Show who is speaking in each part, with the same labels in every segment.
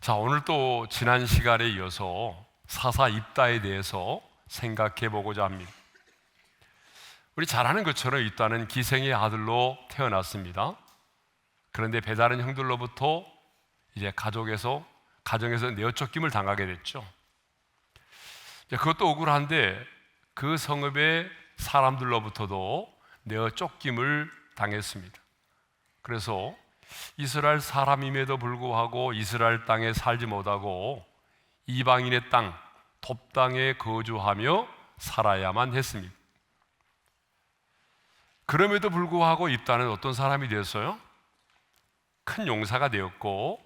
Speaker 1: 자, 오늘 또 지난 시간에 이어서 사사 입다에 대해서 생각해 보고자 합니다. 우리 잘 아는 것처럼 입다는 기생의 아들로 태어났습니다. 그런데 배다른 형들로부터 이제 가정에서 내어쫓김을 당하게 됐죠. 그것도 억울한데 그 성읍의 사람들로부터도 내어쫓김을 당했습니다. 그래서 이스라엘 사람임에도 불구하고 이스라엘 땅에 살지 못하고 이방인의 땅, 톱 땅에 거주하며 살아야만 했습니다. 그럼에도 불구하고 입다는 어떤 사람이 되었어요? 큰 용사가 되었고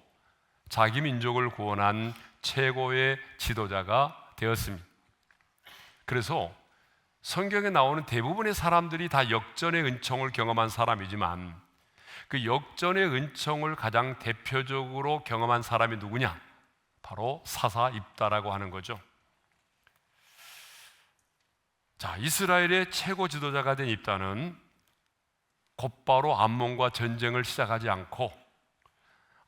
Speaker 1: 자기 민족을 구원한 최고의 지도자가 되었습니다. 그래서 성경에 나오는 대부분의 사람들이 다 역전의 은총을 경험한 사람이지만 그 역전의 은총을 가장 대표적으로 경험한 사람이 누구냐? 바로 사사 입다라고 하는 거죠. 자, 이스라엘의 최고 지도자가 된 입다는 곧바로 암몬과 전쟁을 시작하지 않고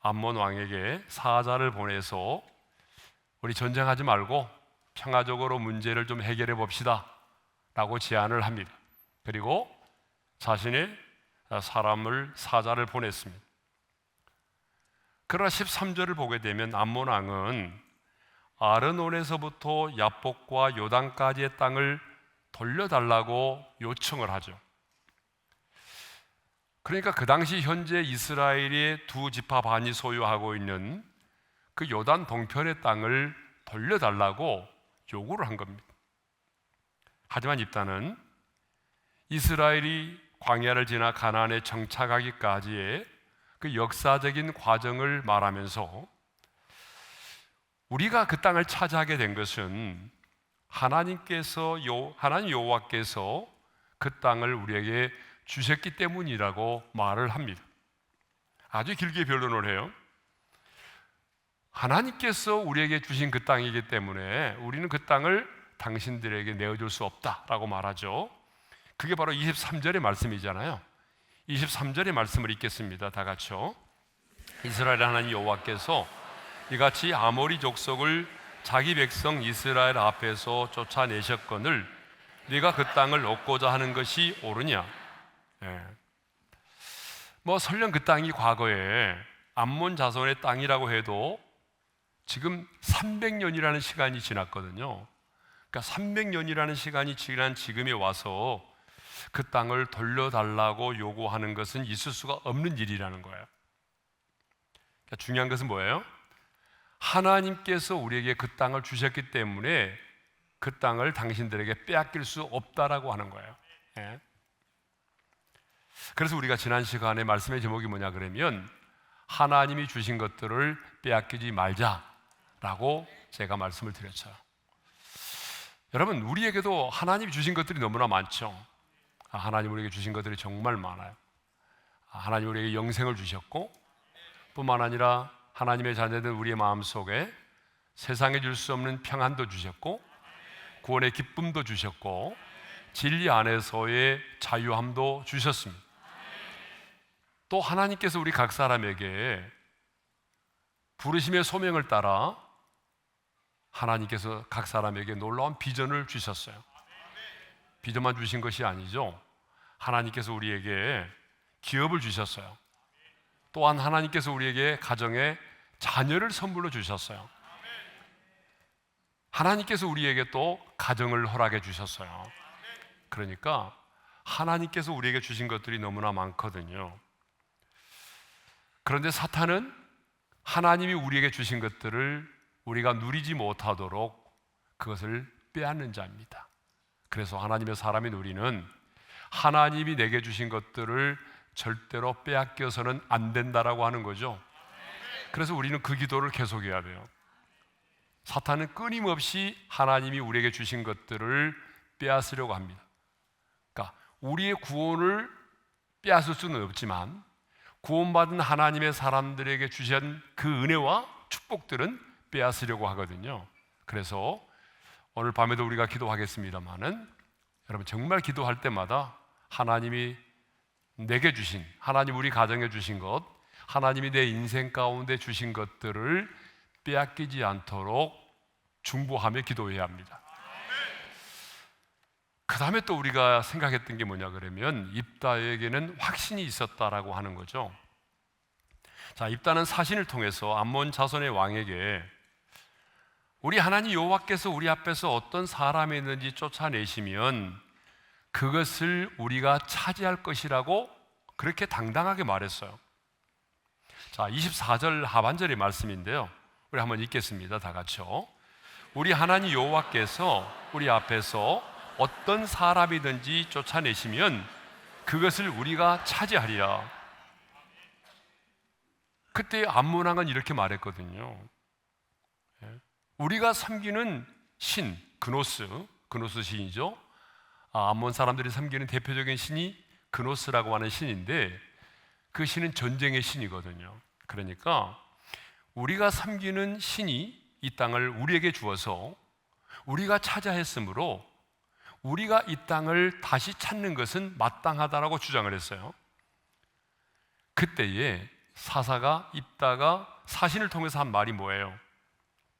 Speaker 1: 암몬 왕에게 사자를 보내서 우리 전쟁하지 말고 평화적으로 문제를 좀 해결해 봅시다 라고 제안을 합니다. 그리고 자신의 사자를 보냈습니다. 그러나 13절을 보게 되면 암몬 왕은 아르논에서부터 야복과 요단까지의 땅을 돌려달라고 요청을 하죠. 그러니까 그 당시 현재 이스라엘의 두 지파 반이 소유하고 있는 그 요단 동편의 땅을 돌려달라고 요구를 한 겁니다. 하지만 입다는 이스라엘이 광야를 지나 가나안에 정착하기까지의 그 역사적인 과정을 말하면서 우리가 그 땅을 차지하게 된 것은 하나님 여호와께서 그 땅을 우리에게 주셨기 때문이라고 말을 합니다. 아주 길게 변론을 해요. 하나님께서 우리에게 주신 그 땅이기 때문에 우리는 그 땅을 당신들에게 내어줄 수 없다라고 말하죠. 그게 바로 23절의 말씀이잖아요. 23절의 말씀을 읽겠습니다. 다 같이요. 이스라엘 하나님 여호와께서 이같이 아모리 족속을 자기 백성 이스라엘 앞에서 쫓아내셨거늘 네가 그 땅을 얻고자 하는 것이 옳으냐? 설령 그 땅이 과거에 암몬 자손의 땅이라고 해도 지금 300년이라는 시간이 지났거든요. 그러니까 300년이라는 시간이 지난 지금에 와서 그 땅을 돌려달라고 요구하는 것은 있을 수가 없는 일이라는 거예요. 그러니까 중요한 것은 뭐예요? 하나님께서 우리에게 그 땅을 주셨기 때문에 그 땅을 당신들에게 빼앗길 수 없다라고 하는 거예요. 그래서 우리가 지난 시간에 말씀의 제목이 뭐냐 그러면 하나님이 주신 것들을 빼앗기지 말자라고 제가 말씀을 드렸죠. 여러분, 우리에게도 하나님이 주신 것들이 너무나 많죠. 하나님 우리에게 주신 것들이 정말 많아요. 하나님 우리에게 영생을 주셨고 뿐만 아니라 하나님의 자녀된 우리의 마음속에 세상에 줄 수 없는 평안도 주셨고 구원의 기쁨도 주셨고 진리 안에서의 자유함도 주셨습니다. 또 하나님께서 우리 각 사람에게 부르심의 소명을 따라 하나님께서 각 사람에게 놀라운 비전을 주셨어요. 비전만 주신 것이 아니죠. 하나님께서 우리에게 기업을 주셨어요. 또한 하나님께서 우리에게 가정에 자녀를 선물로 주셨어요. 하나님께서 우리에게 또 가정을 허락해 주셨어요. 그러니까 하나님께서 우리에게 주신 것들이 너무나 많거든요. 그런데 사탄은 하나님이 우리에게 주신 것들을 우리가 누리지 못하도록 그것을 빼앗는 자입니다. 그래서 하나님의 사람인 우리는 하나님이 내게 주신 것들을 절대로 빼앗겨서는 안 된다라고 하는 거죠. 그래서 우리는 그 기도를 계속해야 돼요. 사탄은 끊임없이 하나님이 우리에게 주신 것들을 빼앗으려고 합니다. 그러니까 우리의 구원을 빼앗을 수는 없지만 구원받은 하나님의 사람들에게 주신 그 은혜와 축복들은 빼앗으려고 하거든요. 그래서 오늘 밤에도 우리가 기도하겠습니다마는 여러분 정말 기도할 때마다 하나님이 내게 주신, 하나님 우리 가정에 주신 것, 하나님이 내 인생 가운데 주신 것들을 빼앗기지 않도록 중보하며 기도해야 합니다. 그 다음에 또 우리가 생각했던 게 뭐냐 그러면 입다에게는 확신이 있었다라고 하는 거죠. 자, 입다는 사신을 통해서 암몬 자손의 왕에게 우리 하나님 여호와께서 우리 앞에서 어떤 사람이 있는지 쫓아내시면 그것을 우리가 차지할 것이라고 그렇게 당당하게 말했어요. 자, 24절 하반절의 말씀인데요, 우리 한번 읽겠습니다. 다 같이요. 우리 하나님 여호와께서 우리 앞에서 어떤 사람이든지 쫓아내시면 그것을 우리가 차지하리라. 그때 암몬 왕은 이렇게 말했거든요. 우리가 섬기는 신 그노스 신이죠. 암몬 사람들이 섬기는 대표적인 신이 그노스라고 하는 신인데 그 신은 전쟁의 신이거든요. 그러니까 우리가 섬기는 신이 이 땅을 우리에게 주어서 우리가 차지했으므로 우리가 이 땅을 다시 찾는 것은 마땅하다라고 주장을 했어요. 그때에 사사가 입다가 사신을 통해서 한 말이 뭐예요?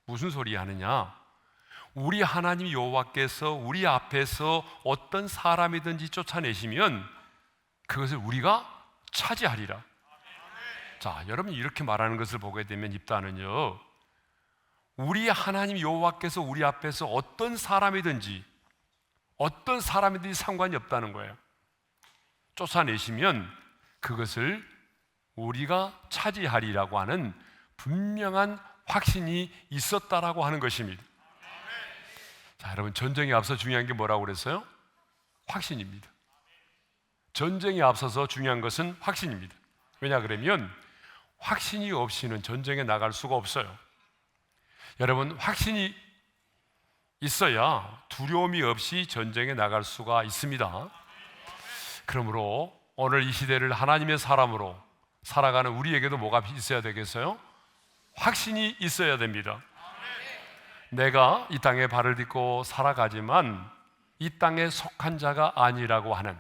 Speaker 1: 무슨 소리 하느냐? 우리 하나님 여호와께서 우리 앞에서 어떤 사람이든지 쫓아내시면 그것을 우리가 차지하리라. 자, 여러분이 이렇게 말하는 것을 보게 되면 입다는요, 우리 하나님 여호와께서 우리 앞에서 어떤 사람이든지 상관이 없다는 거예요. 쫓아내시면 그것을 우리가 차지하리라고 하는 분명한 확신이 있었다라고 하는 것입니다. 자, 여러분, 전쟁에 앞서 중요한 게 뭐라고 그랬어요? 확신입니다. 전쟁에 앞서서 중요한 것은 확신입니다. 왜냐 그러면 확신이 없이는 전쟁에 나갈 수가 없어요. 여러분, 확신이 있어야 두려움이 없이 전쟁에 나갈 수가 있습니다. 그러므로 오늘 이 시대를 하나님의 사람으로 살아가는 우리에게도 뭐가 있어야 되겠어요? 확신이 있어야 됩니다. 내가 이 땅에 발을 딛고 살아가지만 이 땅에 속한 자가 아니라고 하는,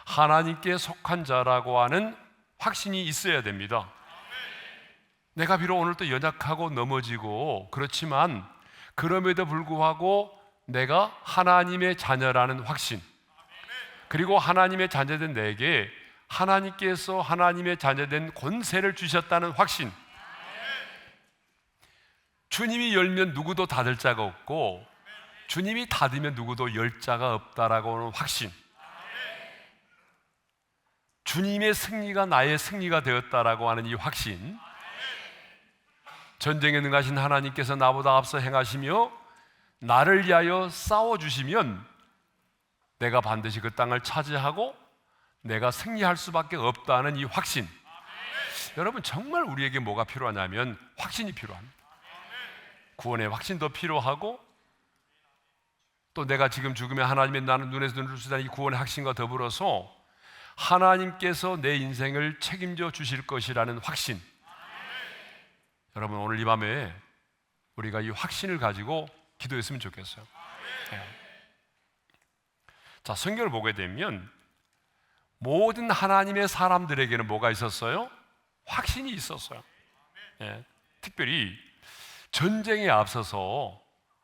Speaker 1: 하나님께 속한 자라고 하는 확신이 있어야 됩니다. 내가 비록 오늘 또 연약하고 넘어지고 그렇지만 그럼에도 불구하고 내가 하나님의 자녀라는 확신, 그리고 하나님의 자녀된 내게 하나님께서 하나님의 자녀된 권세를 주셨다는 확신, 주님이 열면 누구도 닫을 자가 없고 주님이 닫으면 누구도 열 자가 없다라고 하는 확신, 주님의 승리가 나의 승리가 되었다라고 하는 이 확신, 전쟁에 능하신 하나님께서 나보다 앞서 행하시며 나를 위하여 싸워주시면 내가 반드시 그 땅을 차지하고 내가 승리할 수밖에 없다는 이 확신. 여러분, 정말 우리에게 뭐가 필요하냐면 확신이 필요합니다. 구원의 확신도 필요하고 또 내가 지금 죽으면 하나님의 나는 눈에서 눈을 쓰다는 이 구원의 확신과 더불어서 하나님께서 내 인생을 책임져 주실 것이라는 확신. 여러분, 오늘 이 밤에 우리가 이 확신을 가지고 기도했으면 좋겠어요. 자, 성경을 보게 되면 모든 하나님의 사람들에게는 뭐가 있었어요? 확신이 있었어요. 특별히 전쟁에 앞서서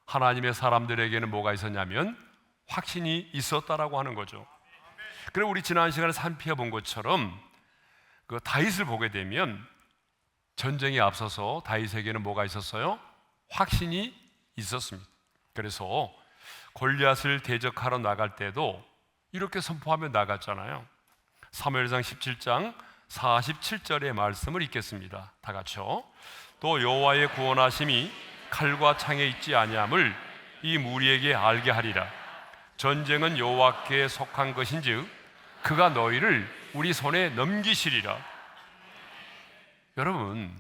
Speaker 1: 하나님의 사람들에게는 뭐가 있었냐면 확신이 있었다라고 하는 거죠. 그리고 우리 지난 시간에 살펴본 것처럼 그 다윗을 보게 되면 전쟁에 앞서서 다윗에게는 뭐가 있었어요? 확신이 있었습니다. 그래서 골리앗을 대적하러 나갈 때도 이렇게 선포하며 나갔잖아요. 사무엘상 17장 47절의 말씀을 읽겠습니다. 다 같이요. 또 여호와의 구원하심이 칼과 창에 있지 아니함을 이 무리에게 알게 하리라. 전쟁은 여호와께 속한 것인즉 그가 너희를 우리 손에 넘기시리라. 여러분,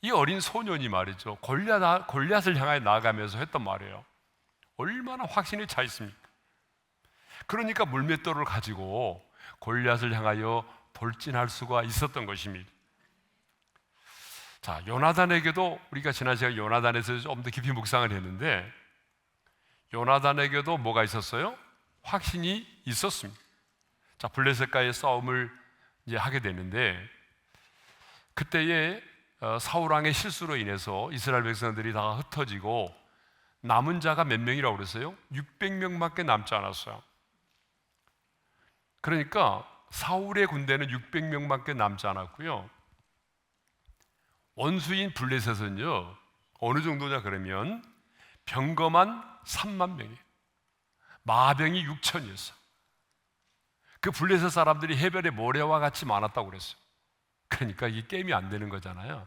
Speaker 1: 이 어린 소년이 말이죠, 골리앗을 향하여 나아가면서 했던 말이에요. 얼마나 확신이 차 있습니까? 그러니까 물맷돌을 가지고 골리앗을 향하여 돌진할 수가 있었던 것입니다. 자, 요나단에게도 우리가 지난 시간에 요나단에서 좀 더 깊이 묵상을 했는데 요나단에게도 뭐가 있었어요? 확신이 있었습니다. 자, 블레셋과의 싸움을 이제 하게 되는데 그때에 사울 왕의 실수로 인해서 이스라엘 백성들이 다 흩어지고 남은 자가 몇 명이라고 그랬어요? 600명밖에 남지 않았어요. 그러니까 사울의 군대는 600명밖에 남지 않았고요. 원수인 블레셋은요, 어느 정도냐 그러면 병거만 3만 명이에요. 마병이 6천이었어요. 그 블레셋 사람들이 해변에 모래와 같이 많았다고 그랬어요. 그러니까 이게 게임이 안 되는 거잖아요.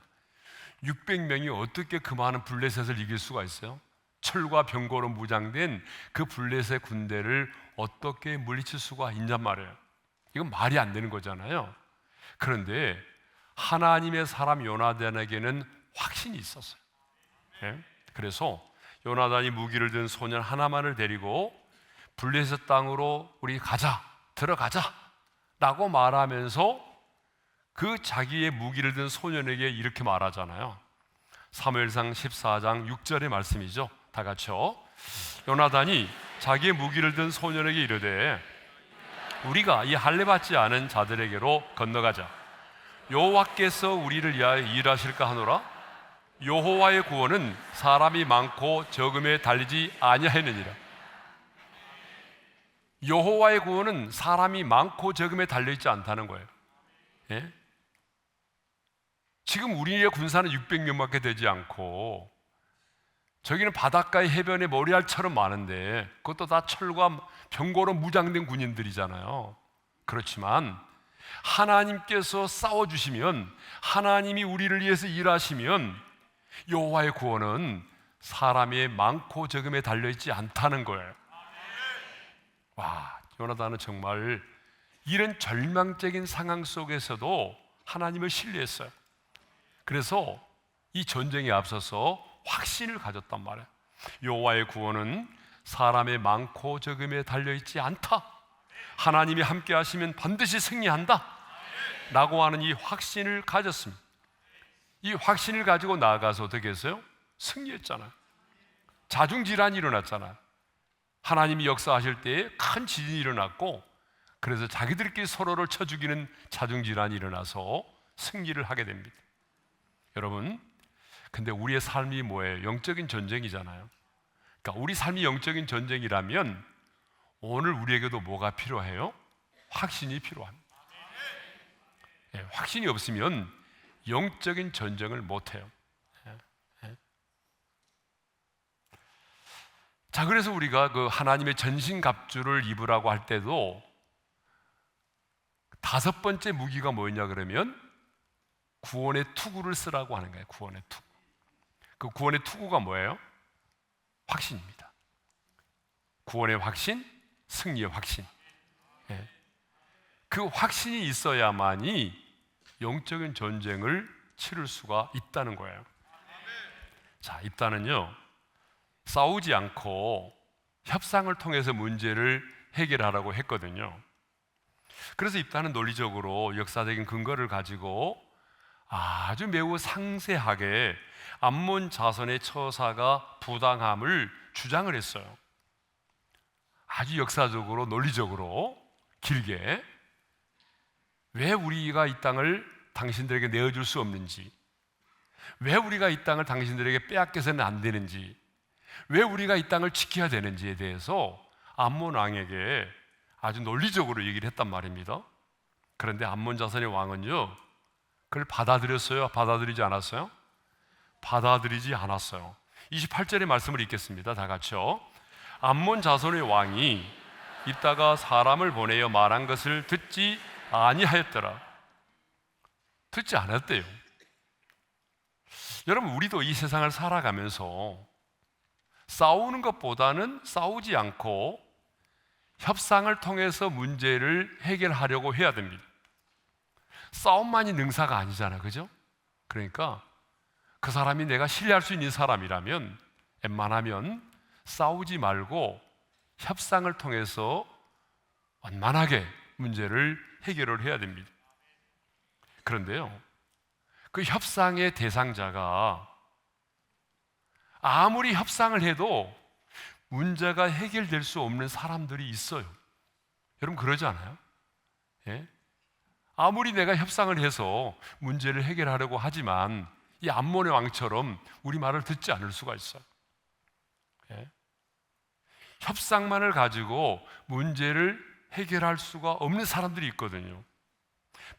Speaker 1: 600명이 어떻게 그 많은 블레셋을 이길 수가 있어요? 철과 병거로 무장된 그 블레셋 군대를 어떻게 물리칠 수가 있냔 말이에요. 이건 말이 안 되는 거잖아요. 그런데 하나님의 사람 요나단에게는 확신이 있었어요. 네? 그래서 요나단이 무기를 든 소년 하나만을 데리고 블레셋 땅으로 우리 가자, 들어가자 라고 말하면서 그 자기의 무기를 든 소년에게 이렇게 말하잖아요. 사무엘상 14장 6절의 말씀이죠. 다 같이요. 요나단이 자기의 무기를 든 소년에게 이르되 우리가 이 할례받지 않은 자들에게로 건너가자. 여호와께서 우리를 위하여 일하실까 하노라. 여호와의 구원은 사람이 많고 적음에 달리지 아니하였느니라. 여호와의 구원은 사람이 많고 적음에 달려있지 않다는 거예요. 예? 지금 우리의 군사는 600명밖에 되지 않고 저기는 바닷가의 해변에 모래알처럼 많은데 그것도 다 철과 병거로 무장된 군인들이잖아요. 그렇지만 하나님께서 싸워주시면, 하나님이 우리를 위해서 일하시면 여호와의 구원은 사람의 많고 적음에 달려있지 않다는 거예요. 와, 요나단은 정말 이런 절망적인 상황 속에서도 하나님을 신뢰했어요. 그래서 이 전쟁에 앞서서 확신을 가졌단 말이에요. 여호와의 구원은 사람의 많고 적음에 달려있지 않다. 하나님이 함께 하시면 반드시 승리한다 라고 하는 이 확신을 가졌습니다. 이 확신을 가지고 나아가서 어떻게 했어요? 승리했잖아요. 자중질환이 일어났잖아요. 하나님이 역사하실 때에 큰 지진이 일어났고, 그래서 자기들끼리 서로를 쳐 죽이는 자중질환이 일어나서 승리를 하게 됩니다. 여러분, 근데 우리의 삶이 뭐예요? 영적인 전쟁이잖아요. 그러니까 우리 삶이 영적인 전쟁이라면 오늘 우리에게도 뭐가 필요해요? 확신이 필요합니다. 네, 확신이 없으면 영적인 전쟁을 못해요. 자, 그래서 우리가 그 하나님의 전신갑주를 입으라고 할 때도 5번째 무기가 뭐였냐 그러면 구원의 투구를 쓰라고 하는 거예요. 구원의 투구. 그 구원의 투구가 뭐예요? 확신입니다. 구원의 확신, 승리의 확신. 예. 그 확신이 있어야만이 영적인 전쟁을 치를 수가 있다는 거예요. 자, 입단은요, 싸우지 않고 협상을 통해서 문제를 해결하라고 했거든요. 그래서 입단은 논리적으로 역사적인 근거를 가지고 아주 매우 상세하게 암몬 자손의 처사가 부당함을 주장을 했어요. 아주 역사적으로 논리적으로 길게 왜 우리가 이 땅을 당신들에게 내어줄 수 없는지, 왜 우리가 이 땅을 당신들에게 빼앗겨서는 안 되는지, 왜 우리가 이 땅을 지켜야 되는지에 대해서 암몬 왕에게 아주 논리적으로 얘기를 했단 말입니다. 그런데 암몬 자손의 왕은요, 그걸 받아들였어요? 받아들이지 않았어요? 받아들이지 않았어요. 28절의 말씀을 읽겠습니다. 다 같이요. 암몬 자손의 왕이 이따가 사람을 보내어 말한 것을 듣지 아니하였더라. 듣지 않았대요. 여러분, 우리도 이 세상을 살아가면서 싸우는 것보다는 싸우지 않고 협상을 통해서 문제를 해결하려고 해야 됩니다. 싸움만이 능사가 아니잖아, 그죠? 그러니까 그 사람이 내가 신뢰할 수 있는 사람이라면 웬만하면 싸우지 말고 협상을 통해서 원만하게 문제를 해결을 해야 됩니다. 그런데요, 그 협상의 대상자가 아무리 협상을 해도 문제가 해결될 수 없는 사람들이 있어요. 여러분, 그러지 않아요? 예? 아무리 내가 협상을 해서 문제를 해결하려고 하지만 이 암몬의 왕처럼 우리 말을 듣지 않을 수가 있어요. 예? 협상만을 가지고 문제를 해결할 수가 없는 사람들이 있거든요.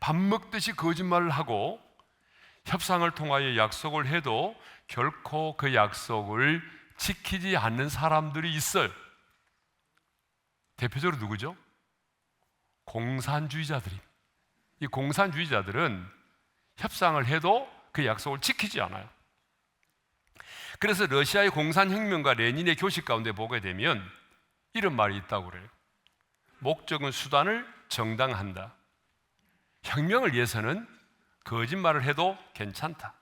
Speaker 1: 밥 먹듯이 거짓말을 하고 협상을 통하여 약속을 해도 결코 그 약속을 지키지 않는 사람들이 있어요. 대표적으로 누구죠? 공산주의자들이. 이 공산주의자들은 협상을 해도 그 약속을 지키지 않아요. 그래서 러시아의 공산혁명가 레닌의 교식 가운데 보게 되면 이런 말이 있다고 그래요. 목적은 수단을 정당한다. 혁명을 위해서는 거짓말을 해도 괜찮다.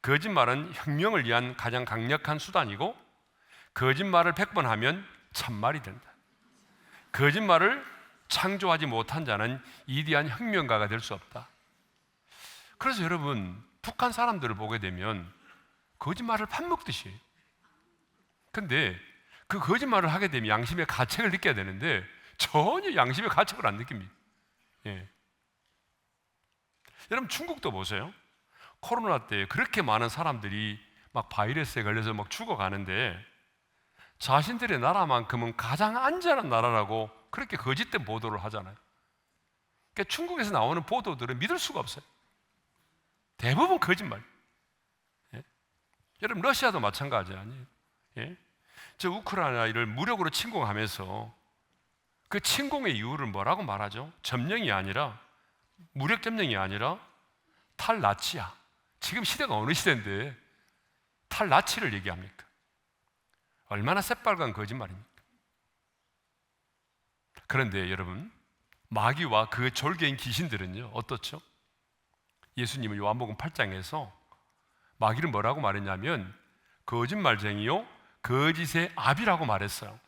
Speaker 1: 거짓말은 혁명을 위한 가장 강력한 수단이고 거짓말을 100번 하면 천말이 된다. 거짓말을 창조하지 못한 자는 위대한 혁명가가 될 수 없다. 그래서 여러분, 북한 사람들을 보게 되면 거짓말을 밥 먹듯이 해요. 근데 그 거짓말을 하게 되면 양심의 가책을 느껴야 되는데 전혀 양심의 가책을 안 느낍니다. 예. 여러분, 중국도 보세요. 코로나 때 그렇게 많은 사람들이 막 바이러스에 걸려서 막 죽어가는데 자신들의 나라만큼은 가장 안전한 나라라고 그렇게 거짓된 보도를 하잖아요. 그러니까 중국에서 나오는 보도들은 믿을 수가 없어요. 대부분 거짓말. 예? 여러분, 러시아도 마찬가지 아니에요? 예? 저 우크라이나를 무력으로 침공하면서 그 침공의 이유를 뭐라고 말하죠? 점령이 아니라, 무력 점령이 아니라 탈나치야. 지금 시대가 어느 시대인데 탈나치를 얘기합니까? 얼마나 새빨간 거짓말입니까? 그런데 여러분, 마귀와 그 졸개인 귀신들은요 어떻죠? 예수님은 요한복음 8장에서 마귀를 뭐라고 말했냐면 거짓말쟁이요 거짓의 아비라고 말했어요.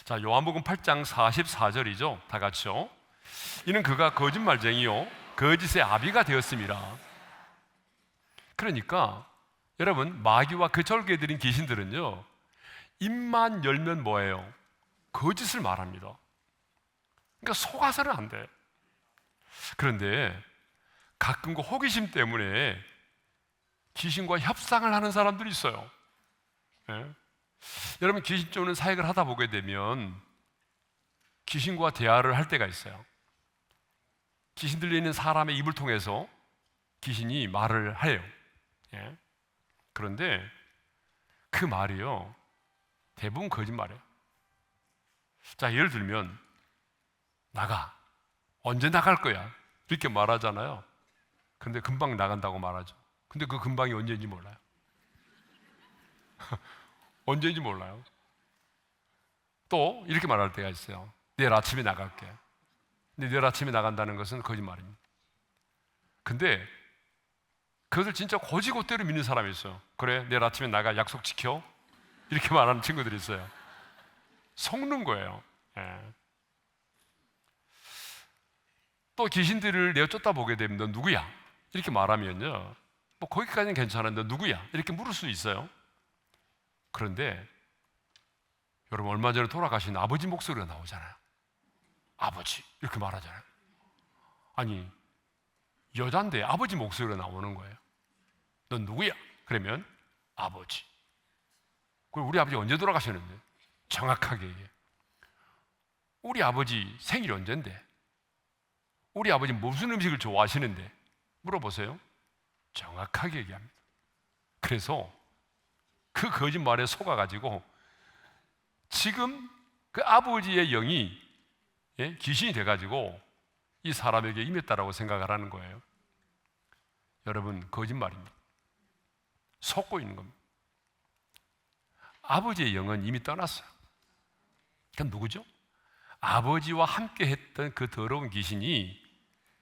Speaker 1: 자, 요한복음 8장 44절이죠. 다 같이요. 이는 그가 거짓말쟁이요 거짓의 아비가 되었습니다. 그러니까 여러분, 마귀와 그 졸개들인 귀신들은요 입만 열면 뭐예요? 거짓을 말합니다. 그러니까 속아서는 안 돼요. 그런데 가끔 그 호기심 때문에 귀신과 협상을 하는 사람들이 있어요. 예? 여러분, 귀신 쫓는 사역을 하다 보게 되면 귀신과 대화를 할 때가 있어요. 귀신 들리는 사람의 입을 통해서 귀신이 말을 해요. 예? 그런데 그 말이요 대부분 거짓말이에요. 자, 예를 들면 나가, 언제 나갈 거야? 이렇게 말하잖아요. 근데 금방 나간다고 말하죠. 근데 그 금방이 언제인지 몰라요. 언제인지 몰라요. 또 이렇게 말할 때가 있어요. 내일 아침에 나갈게. 근데 내일 아침에 나간다는 것은 거짓말입니다. 근데 그것을 진짜 고지고대로 믿는 사람이 있어요. 그래, 내일 아침에 나가, 약속 지켜. 이렇게 말하는 친구들이 있어요. 속는 거예요. 예. 또 귀신들을 내어 쫓다 보게 되면 너 누구야? 이렇게 말하면요 뭐 거기까지는 괜찮은데 너 누구야? 이렇게 물을 수 있어요. 그런데 여러분, 얼마 전에 돌아가신 아버지 목소리가 나오잖아요. 아버지 이렇게 말하잖아요. 아니, 여잔데 아버지 목소리가 나오는 거예요. 넌 누구야? 그러면 아버지. 그리고 우리 아버지 언제 돌아가셨는데? 정확하게 얘기해요. 우리 아버지 생일 언젠데? 우리 아버지 무슨 음식을 좋아하시는데? 물어보세요. 정확하게 얘기합니다. 그래서 그 거짓말에 속아가지고 지금 그 아버지의 영이 귀신이 돼가지고 이 사람에게 임했다라고 생각을 하는 거예요. 여러분, 거짓말입니다. 속고 있는 겁니다. 아버지의 영은 이미 떠났어요. 그럼 누구죠? 아버지와 함께 했던 그 더러운 귀신이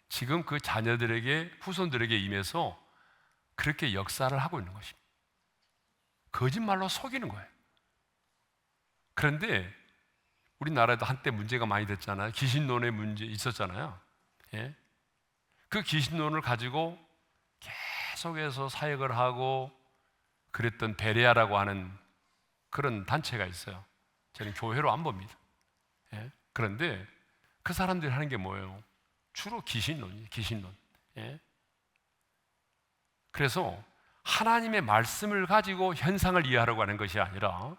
Speaker 1: 지금 그 자녀들에게, 후손들에게 임해서 그렇게 역사를 하고 있는 것입니다. 거짓말로 속이는 거예요. 그런데 우리나라에도 한때 문제가 많이 됐잖아요. 귀신론의 문제 있었잖아요. 예? 그 귀신론을 가지고 계속해서 사역을 하고 그랬던 베레아라고 하는 그런 단체가 있어요. 저는 교회로 안 봅니다. 예? 그런데 그 사람들이 하는 게 뭐예요? 주로 귀신론이에요. 귀신론. 예? 그래서 하나님의 말씀을 가지고 현상을 이해하려고 하는 것이 아니라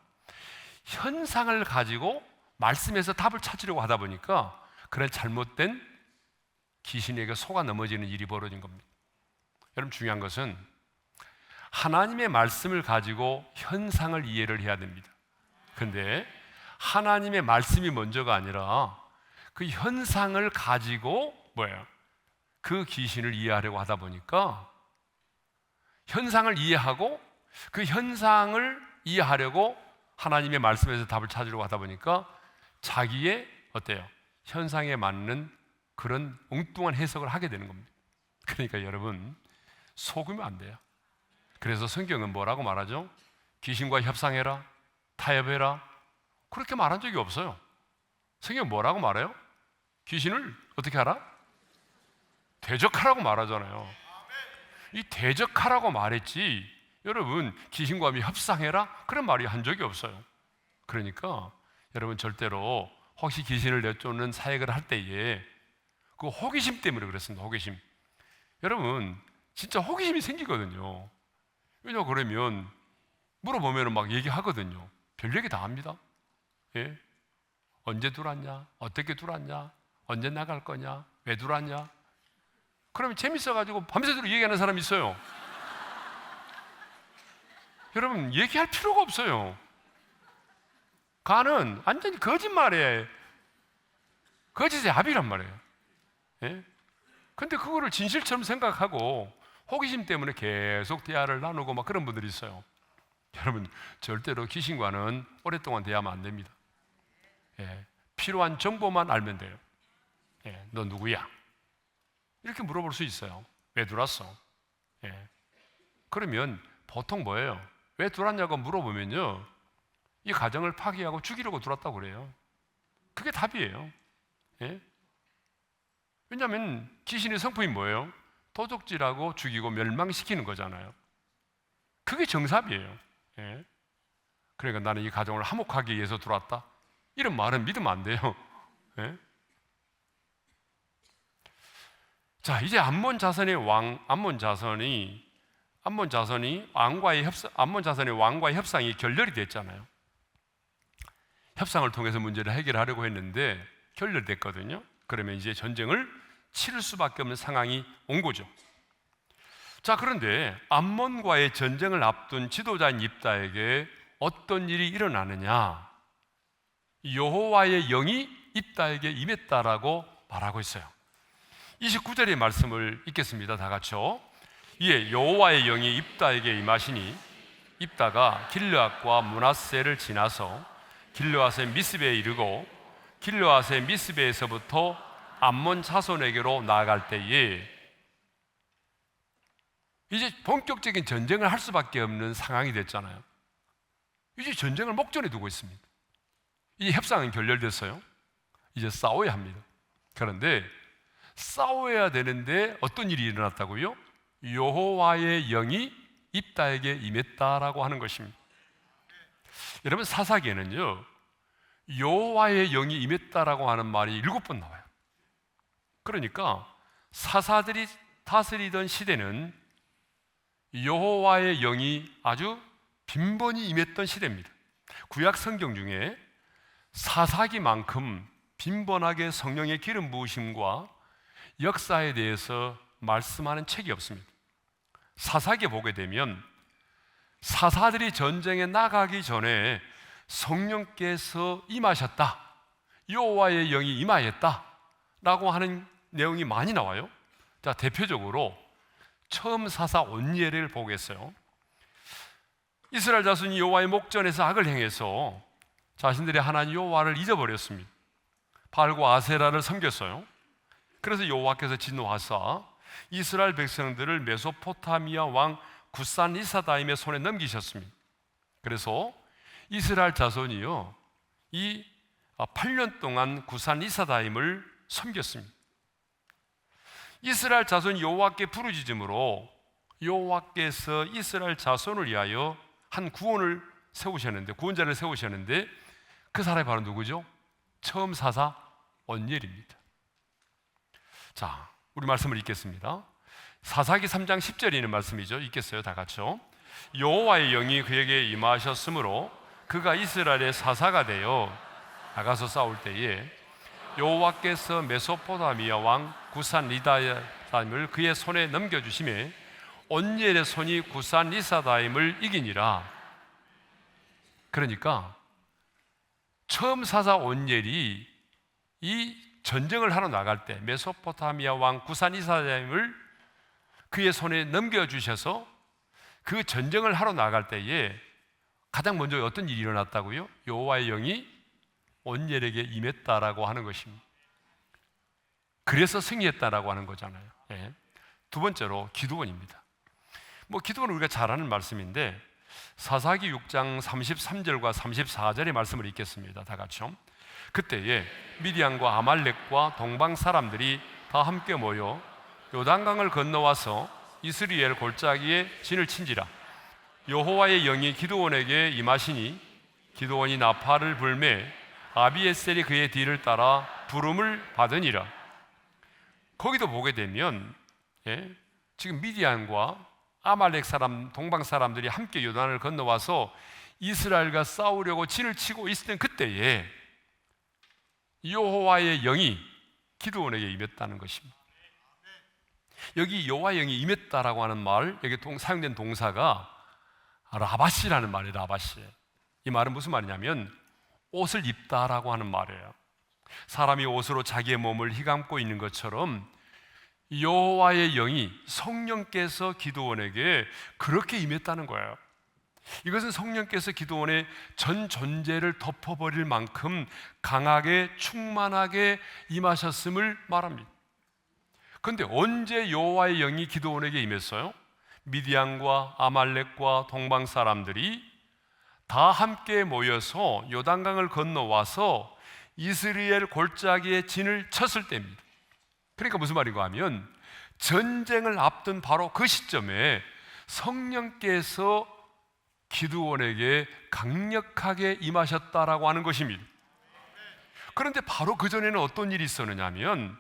Speaker 1: 현상을 가지고 말씀에서 답을 찾으려고 하다 보니까 그런 잘못된 귀신에게 속아 넘어지는 일이 벌어진 겁니다. 여러분, 중요한 것은 하나님의 말씀을 가지고 현상을 이해를 해야 됩니다. 그런데 하나님의 말씀이 먼저가 아니라 그 현상을 가지고 그 귀신을 이해하려고 하다 보니까 현상을 이해하고 그 현상을 이해하려고 하나님의 말씀에서 답을 찾으려고 하다 보니까 자기의 현상에 맞는 그런 엉뚱한 해석을 하게 되는 겁니다. 그러니까 여러분, 속으면 안 돼요. 그래서 성경은 뭐라고 말하죠? 귀신과 협상해라, 타협해라, 그렇게 말한 적이 없어요. 성경은 뭐라고 말해요? 귀신을 어떻게 하라? 대적하라고 말하잖아요. 이 대적하라고 말했지, 여러분 귀신과 협상해라 그런 말이 한 적이 없어요. 그러니까 여러분, 절대로 혹시 귀신을 내쫓는 사역을 할 때에 그 호기심 때문에 그랬습니다. 호기심. 여러분, 진짜 호기심이 생기거든요. 왜냐 그러면 물어보면 막 얘기하거든요. 별 얘기 다 합니다. 예? 언제 들어왔냐? 어떻게 들어왔냐? 언제 나갈 거냐? 왜 들어왔냐? 그러면 재밌어가지고 밤새도록 얘기하는 사람이 있어요. 여러분, 얘기할 필요가 없어요. 가는 완전히 거짓말에 거짓의 합이란 말이에요. 예? 근데 그거를 진실처럼 생각하고 호기심 때문에 계속 대화를 나누고 막 그런 분들이 있어요. 여러분, 절대로 귀신과는 오랫동안 대화하면 안 됩니다. 예, 필요한 정보만 알면 돼요. 예, 너 누구야? 이렇게 물어볼 수 있어요. 왜 들어왔어? 예. 그러면 보통 뭐예요? 왜 들어왔냐고 물어보면요, 이 가정을 파괴하고 죽이려고 들어왔다고 그래요. 그게 답이에요. 예? 왜냐하면 귀신의 성품이 뭐예요? 도적질하고 죽이고 멸망시키는 거잖아요. 그게 정답이에요. 예? 그러니까 나는 이 가정을 화목하기 위해서 들어왔다, 이런 말은 믿으면 안 돼요. 예? 자, 이제 암몬 자손의 왕과의 협상이 결렬이 됐잖아요. 협상을 통해서 문제를 해결하려고 했는데 결렬됐거든요. 그러면 이제 전쟁을 치를 수밖에 없는 상황이 온 거죠. 자, 그런데 암몬과의 전쟁을 앞둔 지도자인 입다에게 어떤 일이 일어나느냐? 여호와의 영이 입다에게 임했다라고 말하고 있어요. 29절의 말씀을 읽겠습니다. 다 같이요. 이에 여호와의 영이 입다에게 임하시니 입다가 길르앗과 므낫세를 지나서 길르앗의 미스베에 이르고 길르앗의 미스베에서부터 암몬 자손에게로 나아갈 때에 이제 본격적인 전쟁을 할 수밖에 없는 상황이 됐잖아요. 이제 전쟁을 목전에 두고 있습니다. 이제 협상은 결렬됐어요. 이제 싸워야 합니다. 그런데 싸워야 되는데 어떤 일이 일어났다고요? 여호와의 영이 입다에게 임했다라고 하는 것입니다. 여러분, 사사기에는요, 여호와의 영이 임했다라고 하는 말이 7번 나와요. 그러니까 사사들이 다스리던 시대는 여호와의 영이 아주 빈번히 임했던 시대입니다. 구약 성경 중에 사사기만큼 빈번하게 성령의 기름 부으심과 역사에 대해서 말씀하는 책이 없습니다. 사사기에 보게 되면 사사들이 전쟁에 나가기 전에 성령께서 임하셨다, 여호와의 영이 임하였다 라고 하는 내용이 많이 나와요. 자, 대표적으로 처음 사사 온니엘을 보겠어요. 이스라엘 자손이 여호와의 목전에서 악을 행해서 자신들의 하나님 여호와를 잊어버렸습니다. 바알과 아세라를 섬겼어요. 그래서 여호와께서 진노하사 이스라엘 백성들을 메소포타미아 왕 구산 리사다임의 손에 넘기셨습니다. 그래서 이스라엘 자손이요, 이 8년 동안 구산 리사다임을 섬겼습니다. 이스라엘 자손이 여호와께 부르짖음으로 여호와께서 이스라엘 자손을 위하여 한 구원자를 세우셨는데 그 사람이 바로 누구죠? 처음 사사 온니엘입니다. 자, 우리 말씀을 읽겠습니다. 사사기 3장 10절에 있는 말씀이죠. 읽겠어요, 다 같이요. 여호와의 영이 그에게 임하셨으므로 그가 이스라엘의 사사가 되어 나가서 싸울 때에 여호와께서 메소포타미아 왕 구산 리사다임을 그의 손에 넘겨주시매 온니엘의 손이 구산 리사다임을 이기니라. 그러니까 처음 사사 온니엘이 이 전쟁을 하러 나갈 때 메소포타미아 왕 구산 리사다임을 그의 손에 넘겨주셔서 그 전쟁을 하러 나갈 때에 가장 먼저 어떤 일이 일어났다고요? 여호와의 영이 온니엘에게 임했다라고 하는 것입니다. 그래서 승리했다라고 하는 거잖아요. 예. 두 번째로 기드온입니다. 기드온은 우리가 잘 아는 말씀인데 사사기 6장 33절과 34절의 말씀을 읽겠습니다. 다 같이요. 그때에 미디안과 아말렉과 동방 사람들이 다 함께 모여 요단강을 건너와서 이스라엘 골짜기에 진을 친지라. 여호와의 영이 기드온에게 임하시니 기드온이 나팔을 불매 아비에셀이 그의 뒤를 따라 부름을 받으니라. 거기도 보게 되면 지금 미디안과 아말렉 사람, 동방 사람들이 함께 요단을 건너와서 이스라엘과 싸우려고 진을 치고 있을 그때에 여호와의 영이 기드온에게 임했다는 것입니다. 여기 여호와의 영이 임했다라고 하는 말, 여기 사용된 동사가 라바시라는 말이에요. 라바시. 이 말은 무슨 말이냐면 옷을 입다라고 하는 말이에요. 사람이 옷으로 자기의 몸을 휘감고 있는 것처럼 여호와의 영이 성령께서 기드온에게 그렇게 임했다는 거예요. 이것은 성령께서 기드온의 전 존재를 덮어버릴 만큼 강하게 충만하게 임하셨음을 말합니다. 그런데 언제 여호와의 영이 기드온에게 임했어요? 미디안과 아말렉과 동방 사람들이 다 함께 모여서 요단강을 건너와서 이스라엘 골짜기에 진을 쳤을 때입니다. 그러니까 무슨 말인가 하면 전쟁을 앞둔 바로 그 시점에 성령께서 기드온에게 강력하게 임하셨다라고 하는 것입니다. 그런데 바로 그 전에는 어떤 일이 있었느냐 하면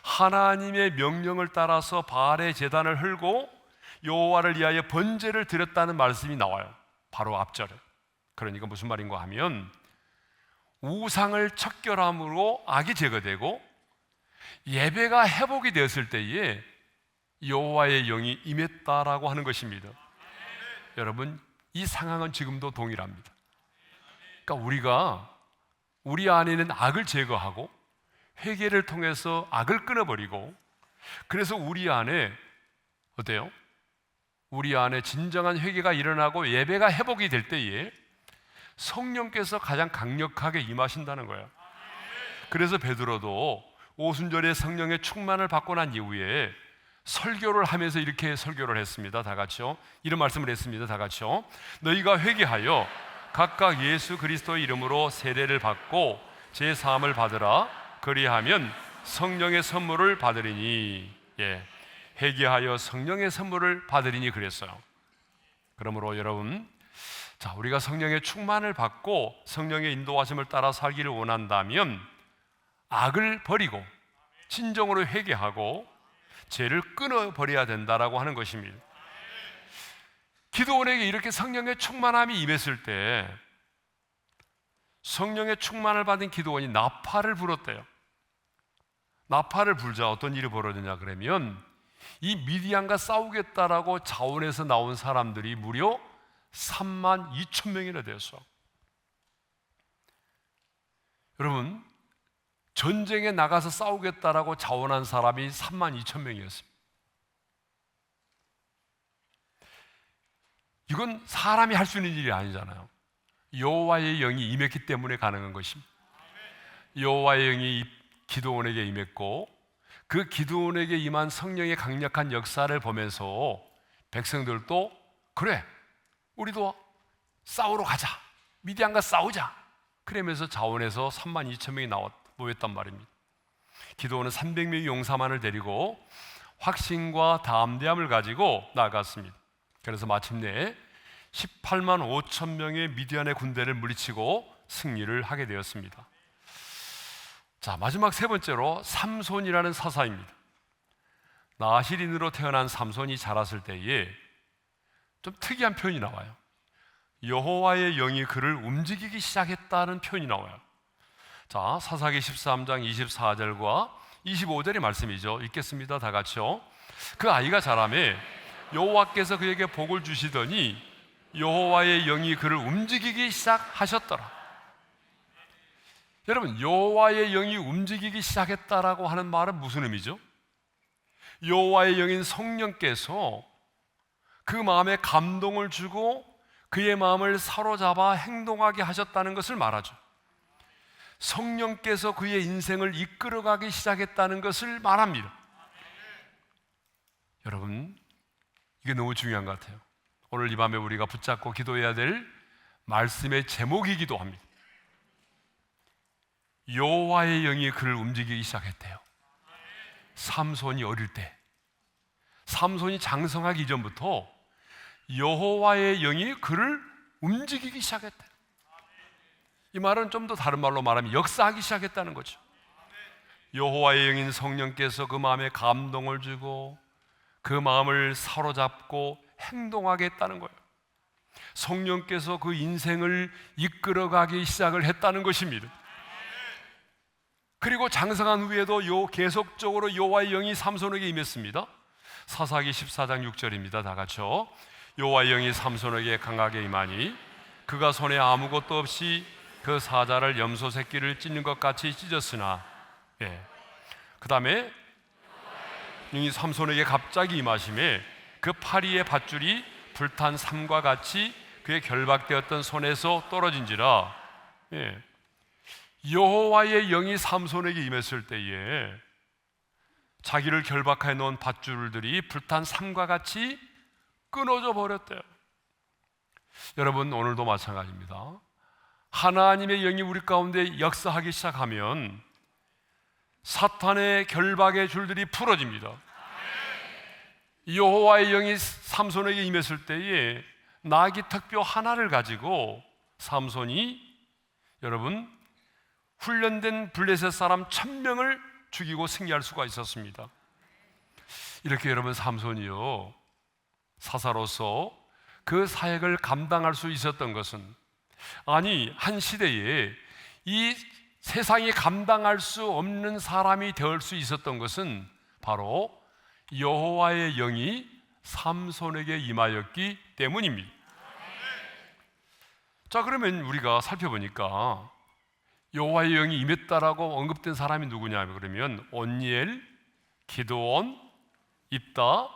Speaker 1: 하나님의 명령을 따라서 바알의 제단을 헐고 여호와를 위하여 번제를 드렸다는 말씀이 나와요. 바로 앞절에. 그러니까 무슨 말인가 하면 우상을 척결함으로 악이 제거되고 예배가 회복이 되었을 때에 여호와의 영이 임했다라고 하는 것입니다. 여러분, 이 상황은 지금도 동일합니다. 그러니까 우리가 우리 안에 있는 악을 제거하고 회개를 통해서 악을 끊어버리고, 그래서 우리 안에 어때요? 우리 안에 진정한 회개가 일어나고 예배가 회복이 될 때에 성령께서 가장 강력하게 임하신다는 거예요. 그래서 베드로도 오순절에 성령의 충만을 받고 난 이후에 설교를 하면서 이렇게 설교를 했습니다. 다 같이요. 이런 말씀을 했습니다. 다 같이요. 너희가 회개하여 각각 예수 그리스도의 이름으로 세례를 받고 제 사함을 받으라. 그리하면 성령의 선물을 받으리니. 회개하여 성령의 선물을 받으리니 그랬어요. 그러므로 여러분, 우리가 성령의 충만을 받고 성령의 인도하심을 따라 살기를 원한다면 악을 버리고 진정으로 회개하고 죄를 끊어버려야 된다라고 하는 것입니다. 기드온에게 이렇게 성령의 충만함이 임했을 때 성령의 충만을 받은 기드온이 나팔을 불었대요. 나팔을 불자 어떤 일이 벌어지냐 그러면 이 미디안과 싸우겠다라고 자원에서 나온 사람들이 무려 32,000명이나 되었어. 여러분, 전쟁에 나가서 싸우겠다라고 자원한 사람이 32,000명이었습니다. 이건 사람이 할 수 있는 일이 아니잖아요. 여호와의 영이 임했기 때문에 가능한 것입니다. 여호와의 영이 기드온에게 임했고 그 기드온에게 임한 성령의 강력한 역사를 보면서 백성들도 그래, 우리도 싸우러 가자, 미디안과 싸우자, 그러면서 자원에서 32,000명이 모였단 말입니다. 기드온은 300명의 용사만을 데리고 확신과 담대함을 가지고 나아갔습니다. 그래서 마침내 18만 5천 명의 미디안의 군대를 물리치고 승리를 하게 되었습니다. 자, 마지막 세 번째로 삼손이라는 사사입니다. 나실인으로 태어난 삼손이 자랐을 때에 좀 특이한 표현이 나와요. 여호와의 영이 그를 움직이기 시작했다는 표현이 나와요. 자, 사사기 13장 24절과 25절의 말씀이죠. 읽겠습니다. 다 같이요. 그 아이가 자라매 여호와께서 그에게 복을 주시더니 여호와의 영이 그를 움직이기 시작하셨더라. 여러분, 여호와의 영이 움직이기 시작했다라고 하는 말은 무슨 의미죠? 여호와의 영인 성령께서 그 마음에 감동을 주고 그의 마음을 사로잡아 행동하게 하셨다는 것을 말하죠. 성령께서 그의 인생을 이끌어가기 시작했다는 것을 말합니다. 여러분, 이게 너무 중요한 것 같아요. 오늘 이 밤에 우리가 붙잡고 기도해야 될 말씀의 제목이기도 합니다. 여호와의 영이 그를 움직이기 시작했대요. 삼손이 어릴 때, 삼손이 장성하기 이전부터 여호와의 영이 그를 움직이기 시작했대요. 이 말은 좀 더 다른 말로 말하면 역사하기 시작했다는 거죠. 여호와의 영인 성령께서 그 마음에 감동을 주고 그 마음을 사로잡고 행동하게 했다는 거예요. 성령께서 그 인생을 이끌어가기 시작을 했다는 것입니다. 그리고 장성한 후에도 계속적으로 여호와의 영이 삼손에게 임했습니다. 사사기 14장 6절입니다. 다 같이요. 여호와의 영이 삼손에게 강하게 임하니 그가 손에 아무것도 없이 그 사자를 염소 새끼를 찢는 것 같이 찢었으나, 그 다음에 영이 삼손에게 갑자기 임하심에 그 파리의 밧줄이 불탄 삼과 같이 그의 결박되었던 손에서 떨어진지라. 여호와의 영이 삼손에게 임했을 때에 자기를 결박해 놓은 밧줄들이 불탄 삼과 같이 끊어져 버렸대요. 여러분, 오늘도 마찬가지입니다. 하나님의 영이 우리 가운데 역사하기 시작하면 사탄의 결박의 줄들이 풀어집니다. 여호와의 영이 삼손에게 임했을 때에 나귀 턱뼈 하나를 가지고 삼손이, 여러분, 훈련된 블레셋 사람 1000명을 죽이고 승리할 수가 있었습니다. 이렇게 여러분, 삼손이요, 사사로서 그 사역을 감당할 수 있었던 것은, 아니, 한 시대에 이 세상이 감당할 수 없는 사람이 될 수 있었던 것은 바로 여호와의 영이 삼손에게 임하였기 때문입니다. 자, 그러면 우리가 살펴보니까 여호와의 영이 임했다라고 언급된 사람이 누구냐 그러면 온니엘, 기드온, 입다,